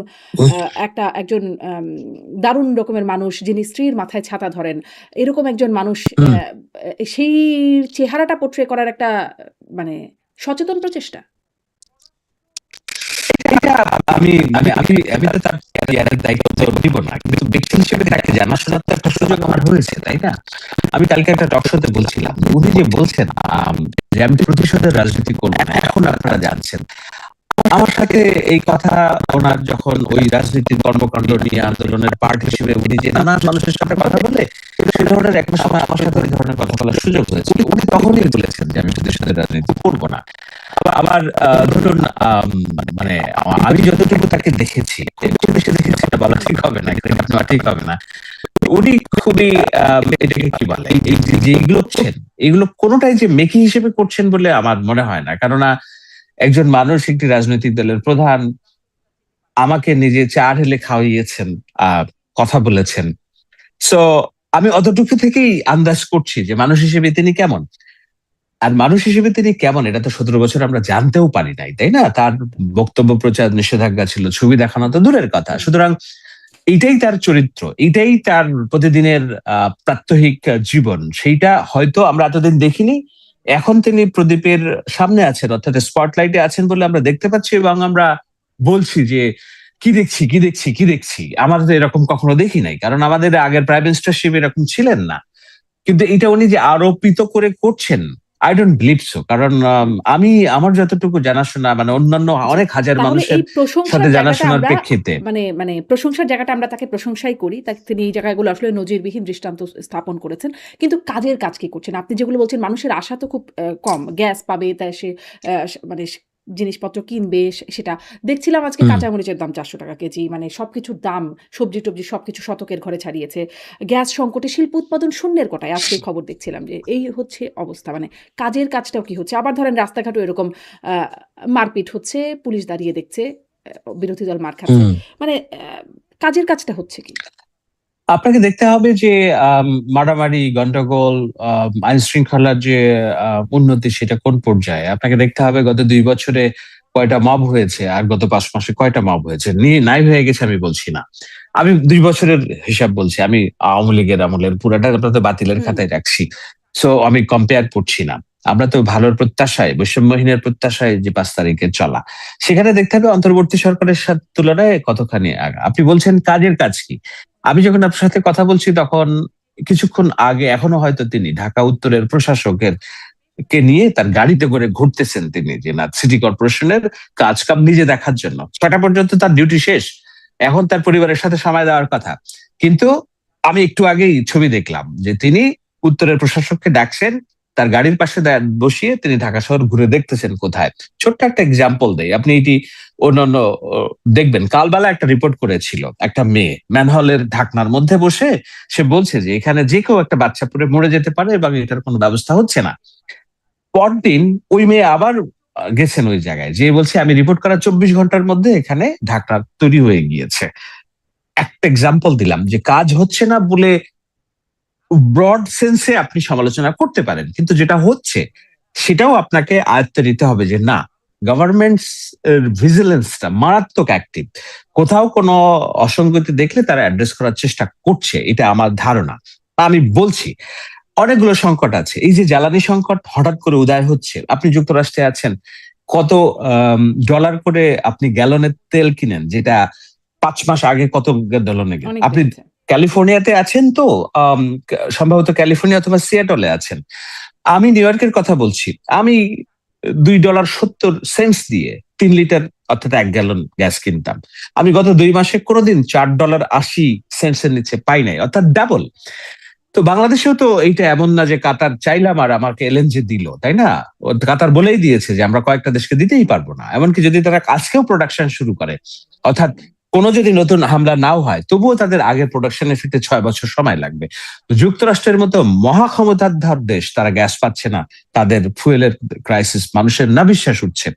একজন দারুণ রকমের মানুষ যিনি স্ত্রীর মাথায় ছাতা ধরেন, এরকম একজন মানুষ। হুম। সেই চেহারাটা পোট্রে করার একটা মানে সচেতন প্রচেষ্টা। এটা আমি আমি আমি আমি তো তার ক্যারিয়ারের দায়িত্ব নিব না, কিন্তু ব্যক্তি হিসেবে তাকে জানাশোনার তো একটা সুযোগ আমার হয়েছে, তাই না? আমি কালকে একটা টক শোতে বলছিলাম, উনি যে বলছেন যে আমি প্রতিশোধের রাজনীতি করবো না, এখন আপনারা জানছেন। আমার সাথে এই কথা ওনার যখন ওই রাজনীতির কর্মকাণ্ড নিয়ে আন্দোলনের পার্ট হিসেবে উনি যে নানা মানুষের সাথে কথা বলে, সে ধরনের একটা সময় আমার সাথে ওই ধরনের কথা বলার সুযোগ হয়েছে। উনি তখনই বলেছেন যে আমি প্রতিশোধের রাজনীতি করবো না। আবার ধরুন মানে আমি যতটুকু তাকে দেখেছি, খুব বেশি দেখেছি এটা বলা ঠিক হবে না, এটা নেওয়া ঠিক হবে না। উনি খুবই এটাকে কি বলে, এই যে এগুলো করছেন, এগুলো কোনোটাই যে মেকি হিসেবে করছেন বলে আমার মনে হয় না। কেননা একজন মানুষ, একটি রাজনৈতিক দলের প্রধান, আমাকে নিজে চা ঢেলে খাওয়িয়েছেন, কথা বলেছেন। সো আমি অতটুকু থেকেই আন্দাজ করছি যে মানুষ হিসেবে তিনি কেমন। আর মানুষ হিসেবে তিনি কেমন এটা তো ১৭ বছর আমরা জানতেও পারি নাই, তাই না? তার বক্তব্য প্রচার নিষেধাজ্ঞা ছিল, ছবি দেখানো তো দূরের কথা। সুতরাং এইটাই তার চরিত্র, এইটাই তার প্রতিদিনের প্রাত্যহিক জীবন। সেইটা হয়তো আমরা এতদিন দেখিনি। এখন তিনি প্রদীপের সামনে আছেন, অর্থাৎ স্পটলাইটে আছেন বলে আমরা দেখতে পাচ্ছি, এবং আমরা বলছি যে কি দেখছি, কি দেখছি, কি দেখছি। আমরা তো এরকম কখনো দেখি নাই, কারণ আমাদের আগের প্রাইম মিনিস্টারশিপ এরকম ছিলেন না। কিন্তু এটা উনি যে আরোপিত করে করছেন, আই ডোন্ট বিলিভ সো। কারণ আমি আমার যতটুকু জানাশোনা, মানে অন্যান্য আচ্ছা, অনেক হাজার তাহলে মানুষের এই প্রশংসার সাথে জায়গাটা জানাশোনার আমরা প্রেক্ষিতে মানে প্রশংসার জায়গাটা আমরা তাকে প্রশংসাই করি। তিনি এই জায়গাগুলো আসলে নজিরবিহীন দৃষ্টান্ত স্থাপন করেছেন। কিন্তু কাজের কাজ কি করছেন? আপনি যেগুলো বলছেন মানুষের আশা তো খুব কম। গ্যাস পাবে, তাই সে মানে জিনিসপত্র কিনবে সেটা। দেখছিলাম আজকে হুম, কাঁচামরিচের দাম ৳৪০০ কেজি। মানে সবকিছুর দাম, সবজি-টবজি সবকিছু শতকের ঘরে ছাড়িয়েছে। গ্যাস সংকটে শিল্প উৎপাদন শূন্যের কোটায়। আজকেই খবর দেখছিলাম যে এই হচ্ছে অবস্থা। মানে কাজের কাজটাও কি হচ্ছে? আবার ধরেন রাস্তাঘাটেও এরকম আ মারপিট হচ্ছে, পুলিশ দাঁড়িয়ে দেখছে, বিরোধী দল মার খাচ্ছে। হুম। মানে কাজের কাজটা হচ্ছে কি? আপনাকে দেখতে হবে যে মারামারি, গন্ডগোল, আইন শৃঙ্খলার যে উন্নতি সেটা কোন পর্যায়ে। আপনাকে দেখতে হবে গত ২ বছরে কয়টা মব হয়েছে, আর গত ৫ মাসে কয়টা মব হয়েছে। নাই হয়ে গেছে আমি বলছি না। আমি ২ বছরের হিসাব বলছি। আমি আওয়ামী লীগের আমলের পুরাটা আপনাদের বাতিলের হুম, খাতায় রাখছি। সো আমি কম্পেয়ার করছি না। আমরা তো ভালোর প্রত্যাশায়, বৈষম্যহীনের প্রত্যাশায় যে ৫ তারিখে চলা। সেখানে দেখতে হবে অন্তর্বর্তী সরকারের তুলনায় কতখানি আগা। আপনি বলছেন কাজের কাজ কি? আমি যখন আপনার সাথে কথা বলছি তখন কিছুক্ষণ আগে এখনো হয়তো তিনি ঢাকা উত্তরের প্রশাসকের কে নিয়ে তার গাড়িতে করে ঘুরতেছেন, তিনি যে না সিটি কর্পোরেশনের কাজ কাম নিজে দেখার জন্য। ৬টা পর্যন্ত তার ডিউটি শেষ, এখন তার পরিবারের সাথে সময় দেওয়ার কথা। কিন্তু আমি একটু আগেই ছবি দেখলাম যে তিনি উত্তরের প্রশাসককে ডাকছেন, তার গাড়ির পাশে বসিয়ে তিনি ঢাকা শহর ঘুরে দেখতেছেন কোথায়। ছোট্ট একটা এক্সাম্পল দেই, আপনি এটি অন্যান্য দেখবেন। কালবেলা একটা রিপোর্ট করেছিল একটা মেয়ে ম্যানহোলের ঢাকনার মধ্যে বসে, সে বলছে যে এখানে যে কেউ একটা বাচ্চা পড়ে মরে যেতে পারে এবং এটার কোনো ব্যবস্থা হচ্ছে না। পরদিন ওই মেয়ে আবার গেছেন ওই জায়গায়, যে বলছে আমি রিপোর্ট করার ২৪ ঘন্টার মধ্যে এখানে ঢাকনা তৈরি হয়ে গিয়েছে। একটা এক্সাম্পল দিলাম যে কাজ হচ্ছে না বলে ব্রড সেন্সে আপনি সমালোচনা করতে পারেন, কিন্তু যেটা হচ্ছে সেটাও আপনাকে আয়ত্তে নিতে হবে যে না, গভর্নমেন্টস ভিজিলেন্সটা মারাত্মক অ্যাক্টিভ। কোথাও কোনো অসঙ্গতি দেখলে তারা অ্যাড্রেস করার চেষ্টা করছে, এটা আমার ধারণা। আমি বলছি অনেকগুলো সংকট আছে। এই যে জ্বালানি সংকট হঠাৎ করে উদয় হচ্ছে, আপনি যুক্তরাষ্ট্রে আছেন, কত ডলার করে আপনি গ্যালনের তেল কিনেন, যেটা 5 মাস আগে কত ডলার অনেক আপনি বেড়েছে। ক্যালিফোর্নিয়াতে আছেন তো, সম্ভবত ক্যালিফোর্নিয়া অথবা সিয়াটলে আছেন। আমি নিউ ইয়র্কের কথা বলছি, আমি $2.70 দিয়ে 3 লিটার অর্থাৎ 1 গ্যালন গ্যাস কিনতাম। আমি গত 2 মাসে কোনোদিন $4.80 নিচে পাই নাই, অর্থাৎ ডাবল। তো বাংলাদেশেও তো এইটা এমন না যে কাতার চাইলাম আর আমাকে এলএনজি দিল, তাই না? কাতার বলেই দিয়েছে যে আমরা কয়েকটা দেশকে দিতেই পারবো না। এমনকি যদি তারা আজকেও প্রোডাকশন শুরু করে, অর্থাৎ কোনো যদি নতুন হামলা নাও হয়, তবুও তাদের আগের প্রোডাকশনে ফিরতে 6 বছর সময় লাগবে। তো যুক্তরাষ্ট্রের মতো মহা ক্ষমতাধর দেশ, তারা গ্যাস পাচ্ছে না, তাদের ফুয়েলের ক্রাইসিস, মানুষের না বিশ্বাস উঠছে।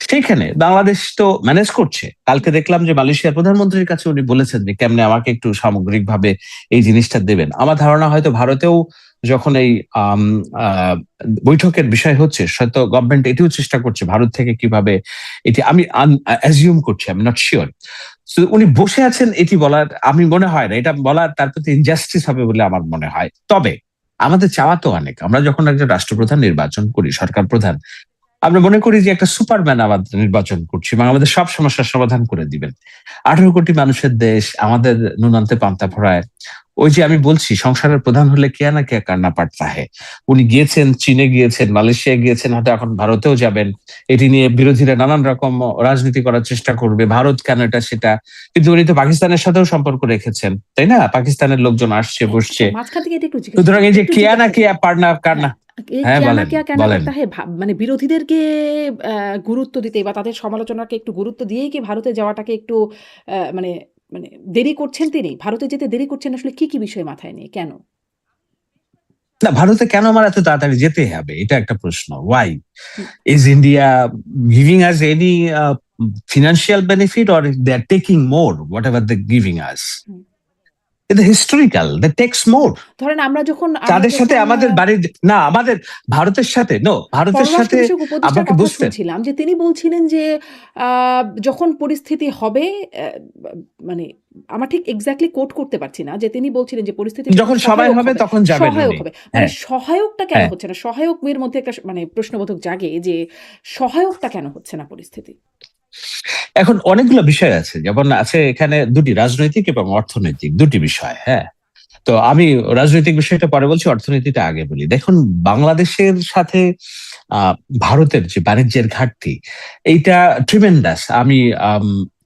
সেইখানে বাংলাদেশ তো ম্যানেজ করছে। কালকে দেখলাম যে মালয়েশিয়ার প্রধানমন্ত্রীর কাছে উনি বলেছেন যে কেমনে আমাকে একটু সামগ্রিকভাবে এই জিনিসটা দেবেন। আমার ধারণা হয়তো ভারতেও যখন এই বৈঠকের বিষয় হচ্ছে, হয়তো গভর্নমেন্ট এটিও চেষ্টা করছে ভারত থেকে কিভাবে এটি, আমি অ্যাজিউম করছি, আমি নট শিওর। উনি বসে আছেন এটি বলার, আমি মনে হয় না এটা বলার তার প্রতি ইনজাস্টিস হবে বলে আমার মনে হয়। তবে আমাদের চাওয়া তো অনেক। আমরা যখন একজন রাষ্ট্রপ্রধান নির্বাচন করি, সরকার প্রধান, আমরা মনে করি যে একটা সুপারম্যান আমাদের নির্বাচন করছি এবং আমাদের সব সমস্যার সমাধান করে দিবেন। 18 কোটি মানুষের দেশ, আমাদের নুন আনতে পান্তা ফোড়ায়। ওই যে আমি বলছি, সংসারের প্রধান হলে কে না কে কান্না পাটতা হে। উনি গিয়েছেন, চীনে গিয়েছেন, মালয়েশিয়া গিয়েছেন, হয়তো এখন ভারতেও যাবেন। এটি নিয়ে বিরোধীরা নানান রকম রাজনীতি করার চেষ্টা করবে, ভারত কেন এটা সেটা। কিন্তু উনি তো পাকিস্তানের সাথেও সম্পর্ক রেখেছেন, তাই না? পাকিস্তানের লোকজন আসছে, বসছে। মাঝখান থেকে এটা একটু জিজ্ঞেস সুতরাং করি, এই যে একটু কেয়া না জিজ্ঞাসা কেয়া, করি। পারনা কারনা। হ্যাঁ, এই হ্যাঁ, কেয়া না বলেন কেয়া কেন বলেন। করতে হয় মানে বিরোধীদেরকে গুরুত্ব দিতে বা তাদের সমালোচনাকে একটু গুরুত্ব দিয়েই কি ভারতে যাওয়াটাকে একটু মানে মানে দেরি করছেন তিনি? ভারতে যেতে দেরি করছেন আসলে কি বিষয় মাথায় নিয়ে? কেন? না, ভারতে কেন আমার এত তাড়াতাড়ি যেতে হবে, এটা একটা প্রশ্ন। Why hmm, is India giving us any financial benefit, or they are taking more whatever they giving us? Hmm. এটা হিস্টোরিক্যাল, দে টেক্স মোর। ধরেন আমরা তাদের সাথে যখন আমাদের বাড়ির, না আমাদের ভারতের সাথে, নো, ভারতের পররাষ্ট্র সাথে বিষয়ক উপদেষ্টার আমাকে কথা বুঝতে, শুনছিলাম যে তিনি বলছিলেন যে আ যখন পরিস্থিতি হবে মানে আমার ঠিক এক্সাক্টলি কোট করতে পারছি না যে তিনি বলছিলেন যে পরিস্থিতি যখন যখন সময় সহায়ক হবে হবে, তখন যাবেন সহায়ক উনি। হবে। মানে হ্যাঁ, সহায়কটা কেন হ্যাঁ। হচ্ছে না? সহায়ক এর মধ্যে একটা মানে প্রশ্নবোধক জাগে যে সহায়কটা কেন হচ্ছে না পরিস্থিতি? এখন অনেকগুলো বিষয় আছে, যেমন আছে এখানে দুটি, রাজনৈতিক এবং অর্থনৈতিক দুটি বিষয়। হ্যাঁ, তো আমি রাজনৈতিক বিষয়টা পরে বলছি, অর্থনীতিটা আগে বলি। দেখুন, বাংলাদেশের সাথে আহ, ভারতের যে বাণিজ্যের ঘাটতি, এইটা ট্রিমেন্ডাস। আমি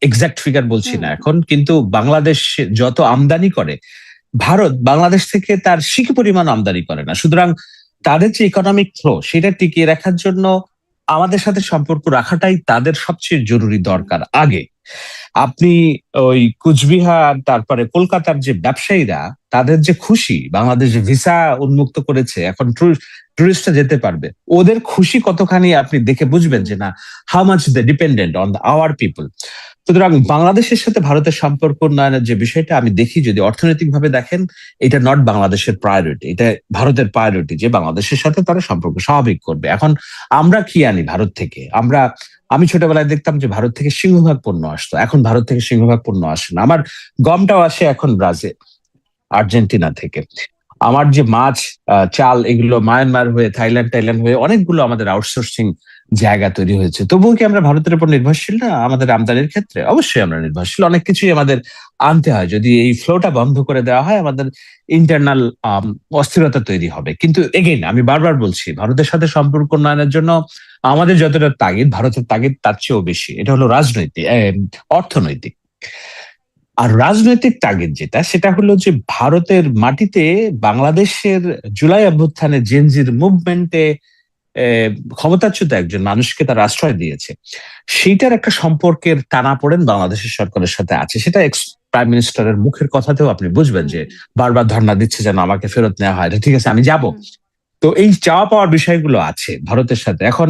এক্সাক্ট ফিগার বলছি হুম, না এখন, কিন্তু বাংলাদেশ যত আমদানি করে, ভারত বাংলাদেশ থেকে তার সিকি পরিমাণ আমদানি করে না। সুতরাং তাদের যে ইকোনমিক ফ্লো, সেটা টিকিয়ে রাখার জন্য আমাদের সাথে সম্পর্ক রাখাটাই তাদের সবচেয়ে জরুরি হুম, দরকার আগে। আপনি ওই কুচবিহার, তারপরে কলকাতার যে ব্যবসায়ীরা, তাদের যে খুশি, বাংলাদেশ ভিসা উন্মুক্ত করেছে, এখন টুরিস্টরা যেতে পারবে, ওদের খুশি কতখানি আপনি দেখে বুঝবেন হুম, যে না, how much they dependent on our people. সুতরাং বাংলাদেশের সাথে ভারতের সম্পর্ক উন্নয়নের যে বিষয়টা আমি দেখি, যদি অর্থনৈতিক ভাবে দেখেন, এটা নট বাংলাদেশের প্রায়োরিটি, এটা ভারতের প্রায়োরিটি, যে বাংলাদেশের সাথে তারা সম্পর্ক স্বাভাবিক করবে। এখন আমরা কি আনি ভারত থেকে? আমি ছোটবেলায় দেখতাম যে ভারত থেকে সিংহভাগ পণ্য আসতো, এখন ভারত থেকে সিংহভাগ পণ্য আসে না। আমার গমটাও আসে এখন ব্রাজিল, আর্জেন্টিনা থেকে। আমার যে মাছ, চাল, এগুলো মায়ানমার হয়ে, থাইল্যান্ড হয়ে অনেকগুলো আমাদের আউটসোর্সিং জায়গা তৈরি হয়েছে। তবুও কি আমরা ভারতের উপর নির্ভরশীল না? আমাদের আমদানির ক্ষেত্রে অবশ্যই আমরা নির্ভরশীল। অনেক কিছুই আমাদের আনতে হয়। যদি এই ফ্লোটা বন্ধ করে দেওয়া হয়, আমাদের ইন্টারনাল অস্থিরতা তৈরি হবে। কিন্তু এগেইন আমি বারবার বলছি, ভারতের সাথে সম্পর্ক উন্নয়নের জন্য আমাদের যতটা তাগিদ, ভারতের তাগিদ তার চেয়েও বেশি। এটা হলো রাজনৈতিক, অর্থনৈতিক। আর রাজনৈতিক তাগিদ যেটা, সেটা হলো যে ভারতের মাটিতে বাংলাদেশের জুলাই অভ্যুত্থানে জেনজির মুভমেন্টে ক্ষমতাচ্যুত একজন মানুষকে তারা আশ্রয় দিয়েছে, সেইটার একটা সম্পর্কের টানাপোড়েন বাংলাদেশের সরকারের সাথে আছে। সেটা এক্স প্রাইম মিনিস্টারের মুখের কথাতেও আপনি বুঝবেন হুম, যে বারবার ধর্ণা দিচ্ছে যেন আমাকে ফেরত নেওয়া হয়, ঠিক আছে আমি যাব। হুম, তো এই চাওয়া পাওয়ার বিষয়গুলো আছে ভারতের সাথে। এখন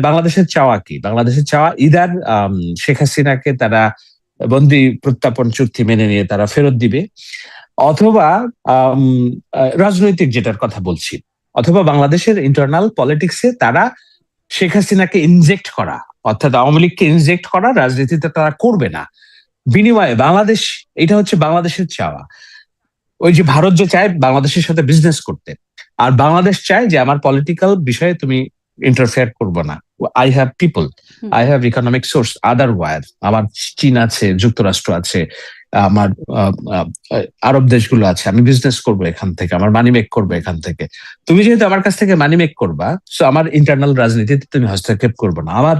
বাংলাদেশের চাওয়া কি? বাংলাদেশের চাওয়া ইদার শেখ হাসিনাকে তারা বন্দি প্রত্যাপন চুক্তি মেনে নিয়ে তারা ফেরত দিবে, অথবা আম, রাজনৈতিক যেটার কথা বলছি, অথবা বাংলাদেশের ইন্টারনাল পলিটিক্সে তারা শেখ হাসিনাকে ইনজেক্ট করা, অর্থাৎ আওয়ামী লীগকে ইনজেক্ট করা রাজনীতিতে তারা করবে না। বিনিময়ে বাংলাদেশ, এটা হচ্ছে বাংলাদেশের চাওয়া। ওই যে ভারত যে চায় বাংলাদেশের সাথে বিজনেস করতে, আর বাংলাদেশ চায় যে আমার পলিটিক্যাল বিষয়ে তুমি ইন্টারফেয়ার করবো না। I have people, I have economic source otherwise. আমার চীন আছে, যুক্তরাষ্ট্র আছে, আমার আরব দেশগুলো আছে, আমি বিজনেস করবো এখান থেকে, আমার মানি মেক করবো এখান থেকে। তুমি যেহেতু আমার কাছ থেকে মানি মেক করবা, সো আমার ইন্টারনাল রাজনীতিতে তুমি হস্তক্ষেপ করবো না। আমার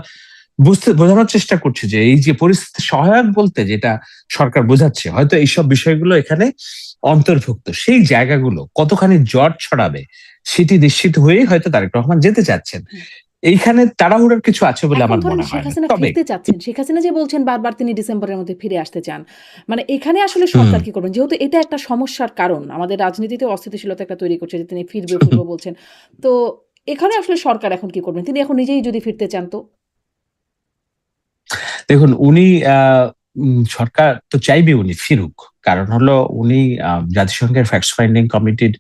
বোঝানোর চেষ্টা করছি যে এই যে পরিস্থিতি সহায়ক বলতে যেটা সরকার বোঝাচ্ছে, হয়তো এইসব বিষয়গুলো এখানে অন্তর্ভুক্ত। সেই জায়গাগুলো কতখানি জট ছড়াবে সেটি নিশ্চিত হয়েই হয়তো তারেক রহমান যেতে চাচ্ছেন। এইখানে তাড়াহুড়োর কিছু আছে বলে এখন আমার ধরেন মনে শেখ হয় না। হাসিনা তবে ফিরতে চাচ্ছেন, শেখ হাসিনা যে বলছেন বারবার তিনি ডিসেম্বরের মধ্যে ফিরে আসতে চান, মানে এখানে আসলে সরকার কি করবেন? যেহেতু এটা একটা সমস্যার কারণ, আমাদের রাজনীতিতে অস্থিতিশীলতা একটা তৈরি করছে যে তিনি ফিরবে ফিরবে বলছেন। তো এখানে আসলে সরকার এখন কি করবেন? তিনি এখন নিজেই যদি ফিরতে চান তো? দেখুন, উনি সরকার তো চাইবে উনি ফিরুক, কারণ হলো উনি জাতিসংঘের ফ্যাক্ট ফাইন্ডিং কমিটির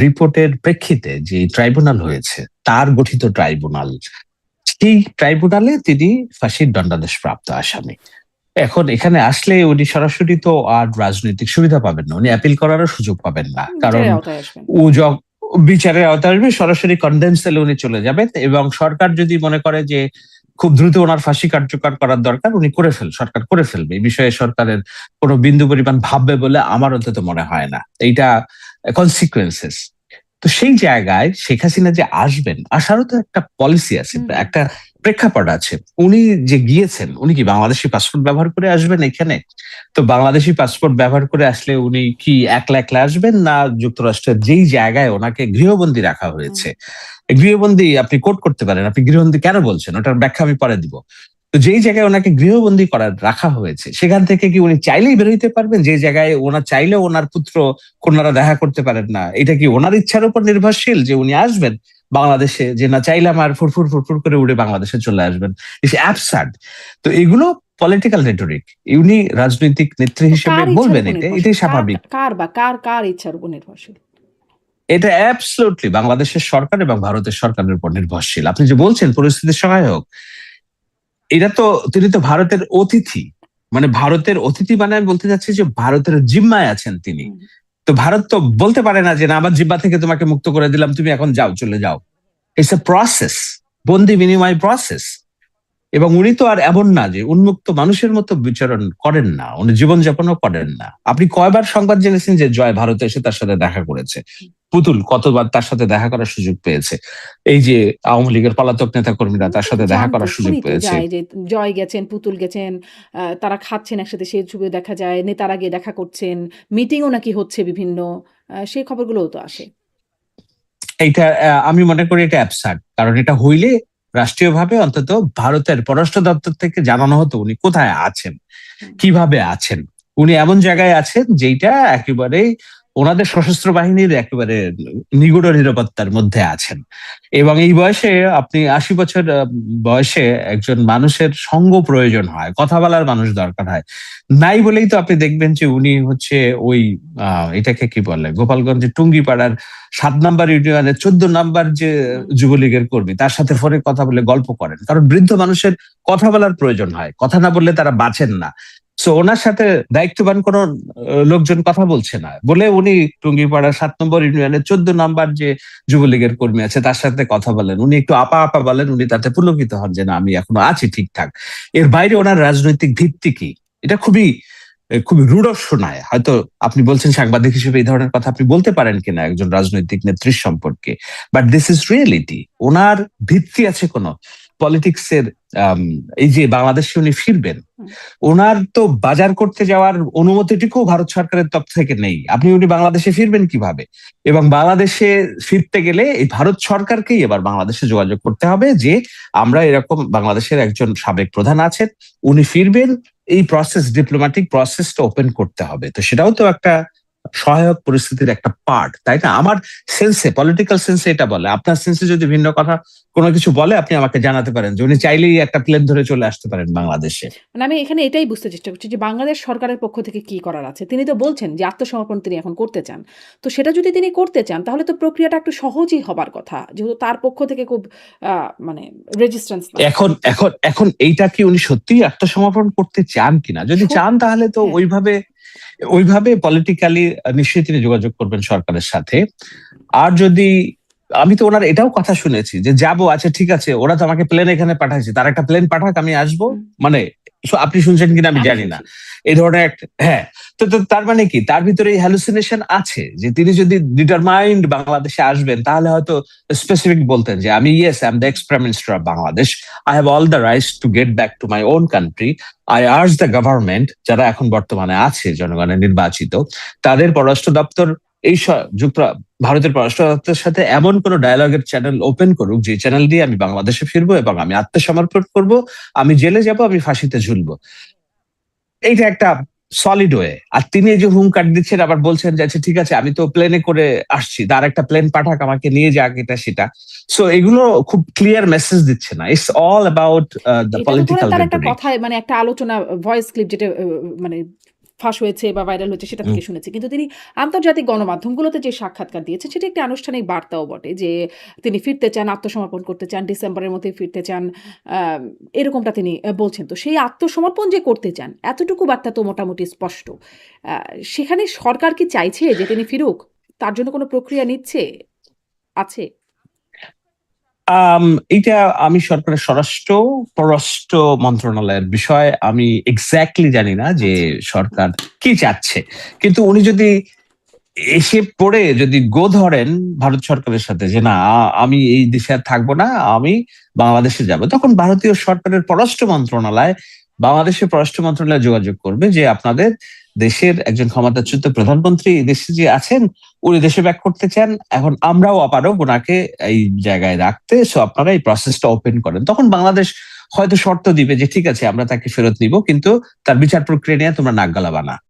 রিপোর্টের প্রেক্ষিতে যে ট্রাইব্যুনাল হয়েছে, তার গঠিত ট্রাইব্যুনাল, সেই ট্রাইব্যুনালে তিনি ফাঁসির দণ্ডাদেশ প্রাপ্ত আসামি। এখন এখানে আসলে উনি সরাসরি তো আর রাজনৈতিক সুবিধা পাবেন না, উনি অ্যাপিল করারও সুযোগ পাবেন না, কারণ বিচারের আওতায় আসবেন। ও বিচারের আওতায় আসবে, সরাসরি কন্ডেম সেলে উনি চলে যাবেন। এবং সরকার যদি মনে করে যে খুব দ্রুত ওনার ফাঁসি কার্যকর করার দরকার, উনি সরকার করে ফেলবে। এই বিষয়ে সরকারের কোনো বিন্দু পরিমাণ ভাববে বলে আমার অন্তত মনে হয় না। এইটা কনসিকুয়েন্সেস। তো সেই জায়গায় শেখ হাসিনা যে আসবেন, আসারও তো একটা পলিসি আছে, একটা প্রেক্ষাপট আছে। উনি যে গিয়েছেন, উনি কি বাংলাদেশি পাসপোর্ট ব্যবহার করে আসবেন এখানে? তো বাংলাদেশি পাসপোর্ট ব্যবহার করে আসলে উনি কি একলা একলা আসবেন, না যুক্তরাষ্ট্রের যেই জায়গায় ওনাকে গৃহবন্দী রাখা হয়েছে? গৃহবন্দী আপনি কোট করতে পারেন, আপনি গৃহবন্দী কেন বলছেন ওটার ব্যাখ্যা আমি পরে দিব। তো যেই জায়গায় ওনাকে গৃহবন্দী রাখা হয়েছে, সেখান থেকে কি উনি চাইলেই বের হইতে পারবেন? যে জায়গায় ওনার চাইলেও ওনার পুত্র কন্যারা দেখা করতে পারেন না, এটা কি ওনার ইচ্ছার উপর নির্ভরশীল যে উনি আসবেন বাংলাদেশে, যে না চাইলাম আর ফুরফুর ফুরফুর করে উড়ে বাংলাদেশে চলে আসবেন? It's absurd. তো এগুলো পলিটিক্যাল রেটরিক, উনি রাজনৈতিক নেত্রী তো হিসেবে কার ইচ্ছার বলবেন, উপর এটাই নির্ভরশীল? স্বাভাবিক। কার ইচ্ছার উপর নির্ভরশীল? এটা অ্যাবসলিউটলি বাংলাদেশের সরকার এবং ভারতের সরকারের উপর নির্ভরশীল। আপনি যে বলছেন পরিস্থিতি সহায়ক, এটা তো, তিনি তো ভারতের অতিথি, মানে ভারতের অতিথি, মানে আমি বলতে চাচ্ছি যে ভারতের জিম্মায় আছেন তিনি। তো ভারত তো বলতে পারে না যে না, আমার জিম্মা থেকে তোমাকে মুক্ত করে দিলাম, তুমি এখন যাও, চলে যাও। ইটস এ প্রসেস, বন্দি বিনিময় প্রসেস। এবং উনি তো আর এমন না যে উন্মুক্ত মানুষের মতো বিচরণ করেন না, উনি জীবনযাপনও করেন না। আপনি কয়বার সংবাদ জেনেছেন যে জয় ভারতে এসে তার সাথে দেখা করেছে? পুতুল কতবার তার সাথে দেখা করার সুযোগ পেয়েছে? এই যে আওয়ামী লীগের পলাতক নেতা কর্মীরা তার সাথে দেখা করার সুযোগ পেয়েছে। যায় যে জয় গেছেন, পুতুল গেছেন, তারা খাচ্ছেন একসাথে, সেই ছবি দেখা যায়, নেতারা গিয়ে দেখা করছেন, মিটিংও নাকি হচ্ছে বিভিন্ন, সেই খবরগুলোও তো আসে। এইটা আমি মনে করি এটা অ্যাবসার্ড, কারণ এটা হইলে রাষ্ট্রীয়ভাবে অন্তত ভারতের পররাষ্ট্র দপ্তর থেকে জানানো হতো উনি কোথায় আছেন, কিভাবে আছেন। উনি এমন জায়গায় আছেন যেটা একেবারে ওনাদের সশস্ত্র বাহিনীর একেবারে নিগুড় নিরাপত্তার মধ্যে আছেন। এবং এই বয়সে, আপনি 80 বছর বয়সে একজন মানুষের সঙ্গ প্রয়োজন হয়, কথা বলার মানুষ দরকার হয়। নাই বলেই তো আপনি দেখবেন যে উনি হচ্ছে ওই এটাকে কি বলে, গোপালগঞ্জের টুঙ্গিপাড়ার 7 নাম্বার ইউনিয়নের 14 নাম্বার যে যুবলীগের কর্মী, তার সাথে ফোনে কথা বলে গল্প করেন, কারণ বৃদ্ধ মানুষের কথা বলার প্রয়োজন হয়, কথা না বললে তারা বাঁচেন না। সো ওনার সাথে দায়িত্ববান কোন লোকজন কথা বলছে না বলে উনি টুঙ্গিপাড়া 7 নম্বর ইউনিয়নের 14 নাম্বার যে যুবলীগের কর্মী আছে তার সাথে কথা বলেন, উনি একটু আপা আপা বলেন, উনি তাতে পুলকিত হন যে না, আমি এখনো আছি ঠিকঠাক। এর বাইরে ওনার রাজনৈতিক ভিত্তি কি? এটা খুবই খুবই রূঢ় শোনায়। হয়তো আপনি বলছেন সাংবাদিক হিসেবে এই ধরনের কথা আপনি বলতে পারেন কিনা একজন রাজনৈতিক নেত্রীর সম্পর্কে, বাট দিস ইজ রিয়েলিটি। ওনার ভিত্তি আছে কোন পলিটিক্সের? এই যে বাংলাদেশে উনি ফিরবেন, ওনার তো বাজার করতে যাওয়ার অনুমতিটুকু ভারত সরকারের তরফ থেকে নেই। উনি বাংলাদেশে ফিরবেন কিভাবে? এবং বাংলাদেশে ফিরতে গেলে এই ভারত সরকারকেই এবার বাংলাদেশে যোগাযোগ করতে হবে যে আমরা এরকম, বাংলাদেশের একজন সাবেক প্রধান আছেন, উনি ফিরবেন, এই প্রসেস, ডিপ্লোম্যাটিক প্রসেসটা ওপেন করতে হবে। তো সেটাও তো একটা সহায়ক পরিস্থিতির একটা পার্ট, তাই না? আমার সেন্সে, পলিটিক্যাল সেন্সে এটা বলে। আপনার সেন্সে যদি ভিন্ন কথা কোনো কিছু বলে, আপনি আমাকে জানাতে পারেন যে উনি চাইলেই একটা প্লেন ধরে চলে আসতে পারেন বাংলাদেশে। মানে আমি এখানে এটাই বুঝতে চেষ্টা করছি যে বাংলাদেশ সরকারের পক্ষ থেকে কি করার আছে? তিনি তো বলছেন যে আত্মসমর্পণ তিনি এখন করতে চান। তো সেটা যদি তিনি করতে চান তাহলে তো প্রক্রিয়াটা একটু সহজই হবার কথা। যেহেতু তার পক্ষ থেকে খুব আ মানে রেজিস্ট্যান্স নাই। এখন এইটা কি উনি সত্যিই আত্মসমর্পণ করতে চান কিনা? যদি সত চান তাহলে তো হ্যাঁ। ওইভাবে পলিটিক্যালি নিশ্চয়ই তিনি যোগাযোগ করবেন সরকারের সাথে। আর যদি, আমি তো ওনার এটাও কথা শুনেছি যে যাবো, আচ্ছা ঠিক আছে, ওরা তো আমাকে প্লেন এখানে পাঠাইছে, তার একটা প্লেন পাঠাক, আমি আসবো। হুম, মানে আপনি শুনছেন কিনা আমি আমি জানি না, শুনছি। এই ধরনের একটা, হ্যাঁ। তো তার মানে কি, তার ভিতরে এই হ্যালুসিনেশন আছে যে তিনি যদি ডিটারমাইন্ড বাংলাদেশে আসবেন তাহলে হয়তো স্পেসিফিক বলতেন যে আমি, yes, I am the x prime minister of Bangladesh, I have all the rights to get back to my own country, I urge the government, যারা এখন বর্তমানে আছে জনগণের নির্বাচিত, তাদের পররাষ্ট্র দপ্তর এই ভারতের পররাষ্ট্র দপ্তরের সাথে এমন কোন ডায়ালগের চ্যানেল ওপেন করুক যে চ্যানেল দিয়ে আমি বাংলাদেশে ফিরবো এবং আমি আত্মসমর্পণ করব, আমি জেলে যাব, আমি ফাঁসিতে ঝুলবো। এইটা একটা সলিড ওয়ে। আর তিনি এই যে হুঙ্কার দিচ্ছেন, আবার বলছেন যে আচ্ছা ঠিক আছে, আমি তো প্লেনে করে আসছি, তার একটা প্লেন পাঠাক, আমাকে নিয়ে যাক, এটা সেটা। সো এগুলো খুব ক্লিয়ার মেসেজ দিচ্ছে না। ইটস অল অ্যাবাউট দ্য এটা তো ধরেন পলিটিক্যাল তার একটা রেটরিক। কথায় মানে একটা আলোচনা ভয়েস ক্লিপ যেটা মানে ফাঁস হয়েছে বা ভাইরাল হয়েছে সেটা থেকে শুনেছি। কিন্তু তিনি আন্তর্জাতিক গণমাধ্যমগুলোতে যে সাক্ষাৎকার দিয়েছেন সেটা একটি আনুষ্ঠানিক বার্তাও বটে যে তিনি ফিরতে চান, আত্মসমর্পণ করতে চান, ডিসেম্বরের মধ্যেই ফিরতে চান। এরকমটা তিনি বলছেন। তো সেই আত্মসমর্পণ যে করতে চান এতটুকু বার্তা তো মোটামুটি স্পষ্ট। আ সেখানে সরকার কি চাইছে যে তিনি ফিরুক? তার জন্য কোনো প্রক্রিয়া নিচ্ছে? আছে? আম এইটা আমি সরকারের স্বরাষ্ট্র পররাষ্ট্র মন্ত্রণালয়ের বিষয়। আমি এক্সাক্টলি জানি না যে আচ্ছা। সরকার কি চাচ্ছে। কিন্তু উনি যদি এসে পড়ে যদি গো ধরেন ভারত সরকারের সাথে যে না, আমি এই দেশে আর থাকবো না, আমি বাংলাদেশে যাব, তখন ভারতীয় সরকারের পররাষ্ট্র মন্ত্রণালয় বাংলাদেশের পররাষ্ট্র মন্ত্রণালয়ে যোগাযোগ করবে যে আপনাদের দেশের একজন ক্ষমতাচ্যুত প্রধানমন্ত্রী এই দেশে যে আছেন, উনি দেশে ব্যাক করতে চান, এখন আমরাও আপারও ওনাকে এই জায়গায় রাখতে, সো আপনারা এই প্রসেসটা ওপেন করেন। তখন বাংলাদেশ হয়তো শর্ত দিবে যে ঠিক আছে, আমরা তাকে ফেরত নিব, কিন্তু তার বিচার প্রক্রিয়া নিয়ে তোমরা নাক গলাবা না।